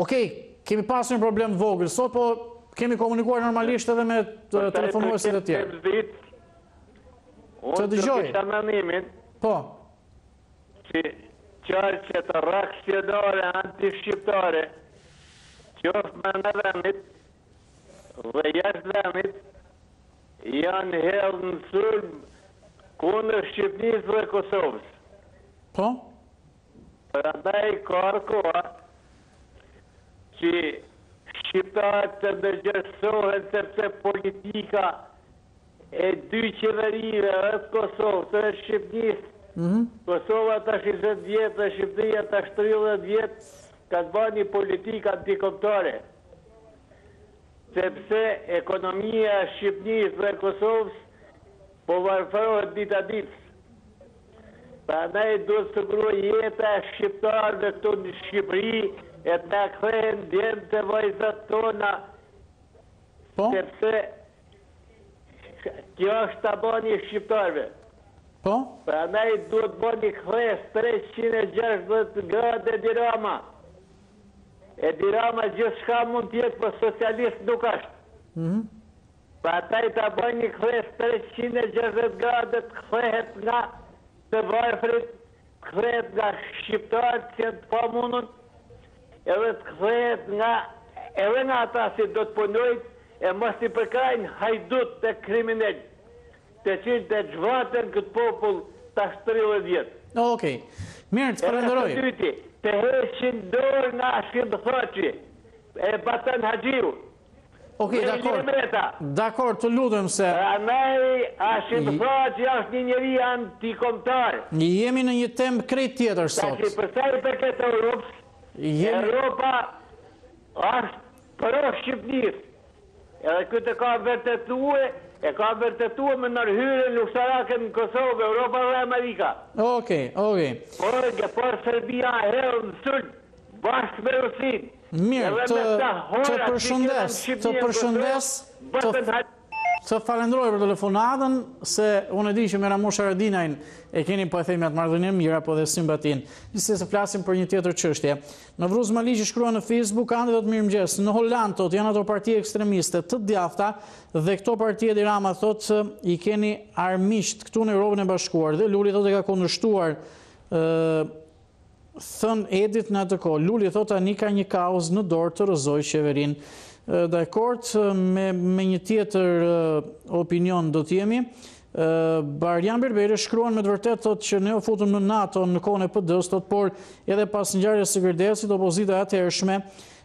Okej, kemi pasur një problem vogël sot, po kemi komunikuar normalisht edhe me telefonuesit e tjerë. Të dëgjoj. Po. Qarqe të reaksionare anti-shqiptare, qoftë me në vendit dhe jashtë vendit, janë hedhë në sulm kundër Shqipnisë dhe Kosovës. Po? Prandaj ka koha që shqiptarët të ndërgjegjësohen sepse politika e dy qeverive është Kosovës dhe Shqipnisë. Kosova ta 20 vjetë dhe Shqipëria ta 30 vjetë ka të bërë një politikë antikombëtare. Sepse ekonomia e Shqipërisë dhe Kosovës po varfërohet ditë a ditë. Prandaj duhet të sigurojë jeta e shqiptarëve këtu në Shqipëri e të na kthehen djem të vajzat tona. Sepse kjo është ta bëni shqiptarëve. Po? Prandaj duhet bëni kthesë 360 gradë e dirama. E dirama gjithçka mund të jetë, por socialist nuk është. Prandaj ta bëni kthesë 360 gradë të kthehet nga të varfrit, kthehet nga shqiptarët që të pamundur, edhe të kthehet nga edhe nga ata që do të punojnë e mos i përkrajnë hajdut të kriminal. Të cilë të gjvatën këtë popull të 30 vjetë. Okej. Mirë, të falenderoj. E të dyti, të heqin dorë nga Shqipëthoqi, e Batan Haxhiu. Okej, dakor, të lutem se... Prandaj, Shqipëthoqi është një njeri antikombëtar. Jemi në një temë krejt tjetër sot. Tashi përsa i përket Europës, Europa është pro Shqipënisë. Edhe këtë ka vërtetuar me nërhyrën luftërake në Kosovë, Europa dhe Amerika. Okej. Por Serbia herë në sulm bashkë me Rusinë. Mirë, të falenderoj për telefonatën, se unë e di që me Ramush Haradinajn e keni po e themi atë marrëdhënie mirë apo dhe simpatin. Njëse se flasim për një tjetër çështje. Në Vruz Mali që shkrua në Facebook, ande do të mirëmëngjes. Në Holland thot janë ato parti ekstremiste të djathta dhe këto parti e Dirama thot i keni armiqt këtu në Europën e Bashkuar dhe Luli thot e ka kundërshtuar thën Edit në atë kohë. Luli thot tani ka një kaos në dorë të rrëzojë qeverinë. Dakord, me një tjetër opinion do t'jemi. Barjan Berberi shkruan me të vërtet thot që ne u futëm në NATO në kohën e PD-s, thot, por edhe pas ngjarjes së Gërdesit, opozita e atëhershme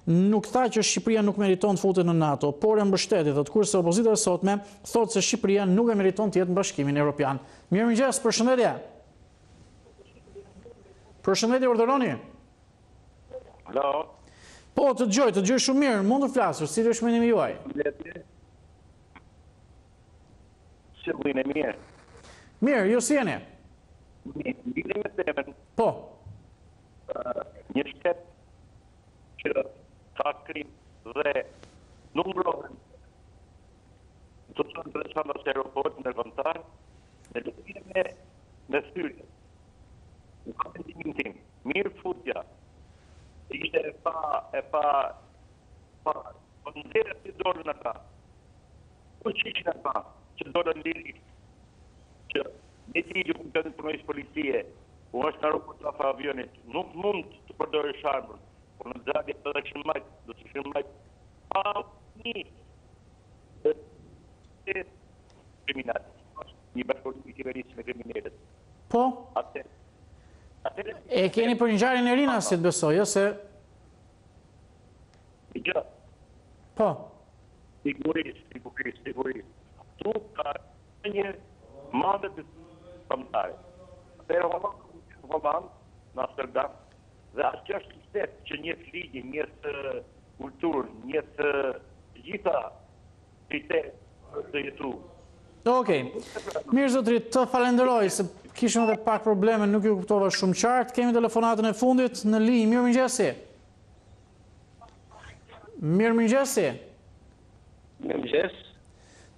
nuk tha që Shqipëria nuk meriton të futet në NATO, por e mbështeti, thot, kurse opozita e sotme thot se Shqipëria nuk e meriton të jetë në Bashkimin Evropian. Mirëmëngjes, përshëndetje. Përshëndetje, urdhëroni. Alo. Po, të dëgjoj shumë mirë, mund të flasur, si është mendimi juaj? Si vjen mirë. Mirë, ju si jeni? Mirë me temën. Po. Një shtet që ka krim dhe nuk mbrohen. Do të thonë për shkak të aeroportit ndërkombëtar, ne do të kemi me thyrje. Në mendimin tim, mirë futja. Ishte e pa ndërë të dorën ata. Po që ishte ata, që dorën lirisht, që një ti ju këtë të përnojës policie, u është në rukët të afa avionit, nuk mund të përdojë sharmër, por në zagje të dhe shëmajt, do të shëmajt, pa një kriminalit, një bashkëllim i qeverisë me kriminalet. Po? E keni për ngjarjen e Rinasit besoj, se Gjë. Po. Sigurisht. Tu ka një mandat të kombëtare. Atëherë Holland, në Amsterdam, dhe atë është stet që njëtë ligji, njëtë kulturë, njëtë gjitha kriterë të jetu. Okej. Mirë zotëri, të falenderoj se kishëm edhe pak probleme, nuk ju kuptova shumë qartë. Kemi telefonatën e fundit në linjë. Mirëmëngjesi. Mirëmëngjesi. Mirëmëngjes.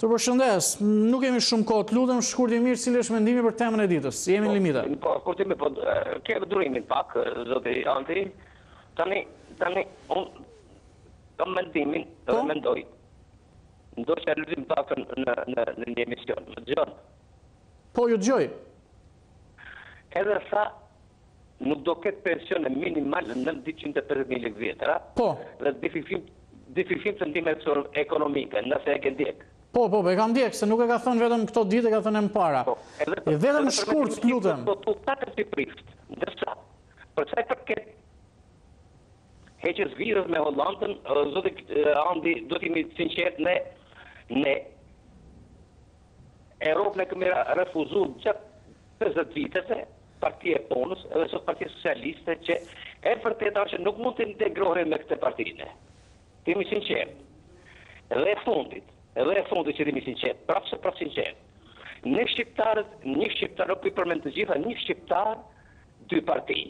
Të përshëndes, nuk kemi shumë kohë, të lutem shkurt i mirë cili është mendimi për temën e ditës. Jemi në limita. Po, ke durimin pak, zoti Anti. Tani, unë kam mendimin dhe mendoj. Ndoshta lutim pak në një emision. Më dëgjon? Po, ju dëgjoj. Edhe sa nuk do ketë pensione minimal në 250.000 lekë vjetra. Po. Dhe dififim të ndimë ekonomike, nëse e ke ndjek. Po, e kam ndjek, se nuk e ka thënë vetëm këto ditë, e ka thënë më para. E vetëm shkurt, të lutem. Po, takët si prift, ndërsa, për çaj përket heqës virës me Hollandën, zoti Andi, do t'jemi sinqert, ne Europën e kemi refuzu gjatë 50 vitese, partia e ponës, edhe sot partia socialiste, që e vërteta që nuk mund të integrohen me këtë partine. T'jemi sinqert. Edhe e fundit që t'jemi sinqert, prapë sinqert. Një shqiptar, nuk i përmend të gjitha, një shqiptar, 2 parti.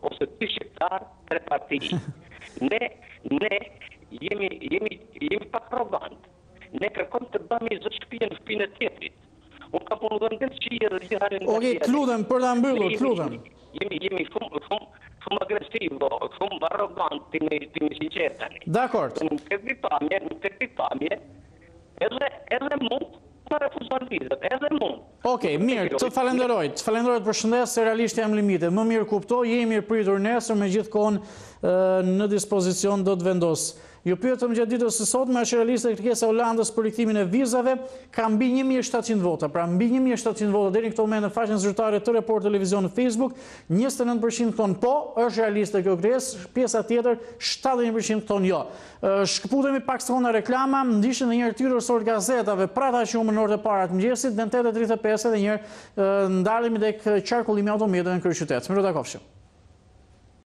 Ose 2 shqiptar, 3 parti. Ne jemi pak probant. Ne kërkojmë të bëmi zë shtëpia në shtëpinë e tjetrit. Unë kam punuar në Shqipëri dhe gjitharin. Okej, të lutem për ta mbyllur, të lutem. Jemi shumë agresiv, shumë arrogant, t'jemi sinqert tani. Dakor. Nuk e vi pamje, edhe mund të refuzon vizat, edhe mund. Okej, mirë, të falenderoj për shëndes, se realisht jam limite. Më mirë kuptoj, jemi pritur nesër, me gjithkohon në dispozicion do të vendos. Ju pyetëm gjatë ditës së sotme, është realiste kërkesa e Holandës për riktimin e vizave, ka mbi 1700 vota. Pra mbi 1700 vota deri në këtë moment në faqen zyrtare të Report Televizion në Facebook, 29% thonë po, është realiste kjo kërkesë, pjesa tjetër 71% thonë jo. Shkëputemi pak sekonda reklama, ndishën dhe njërë tyrë sort gazetave, prata që umë në orët e para të mëngjesit, në 8:35 dhe njërë ndalemi dhe qarkullimi automjetëve në kryeqytet. Mirë takofshim.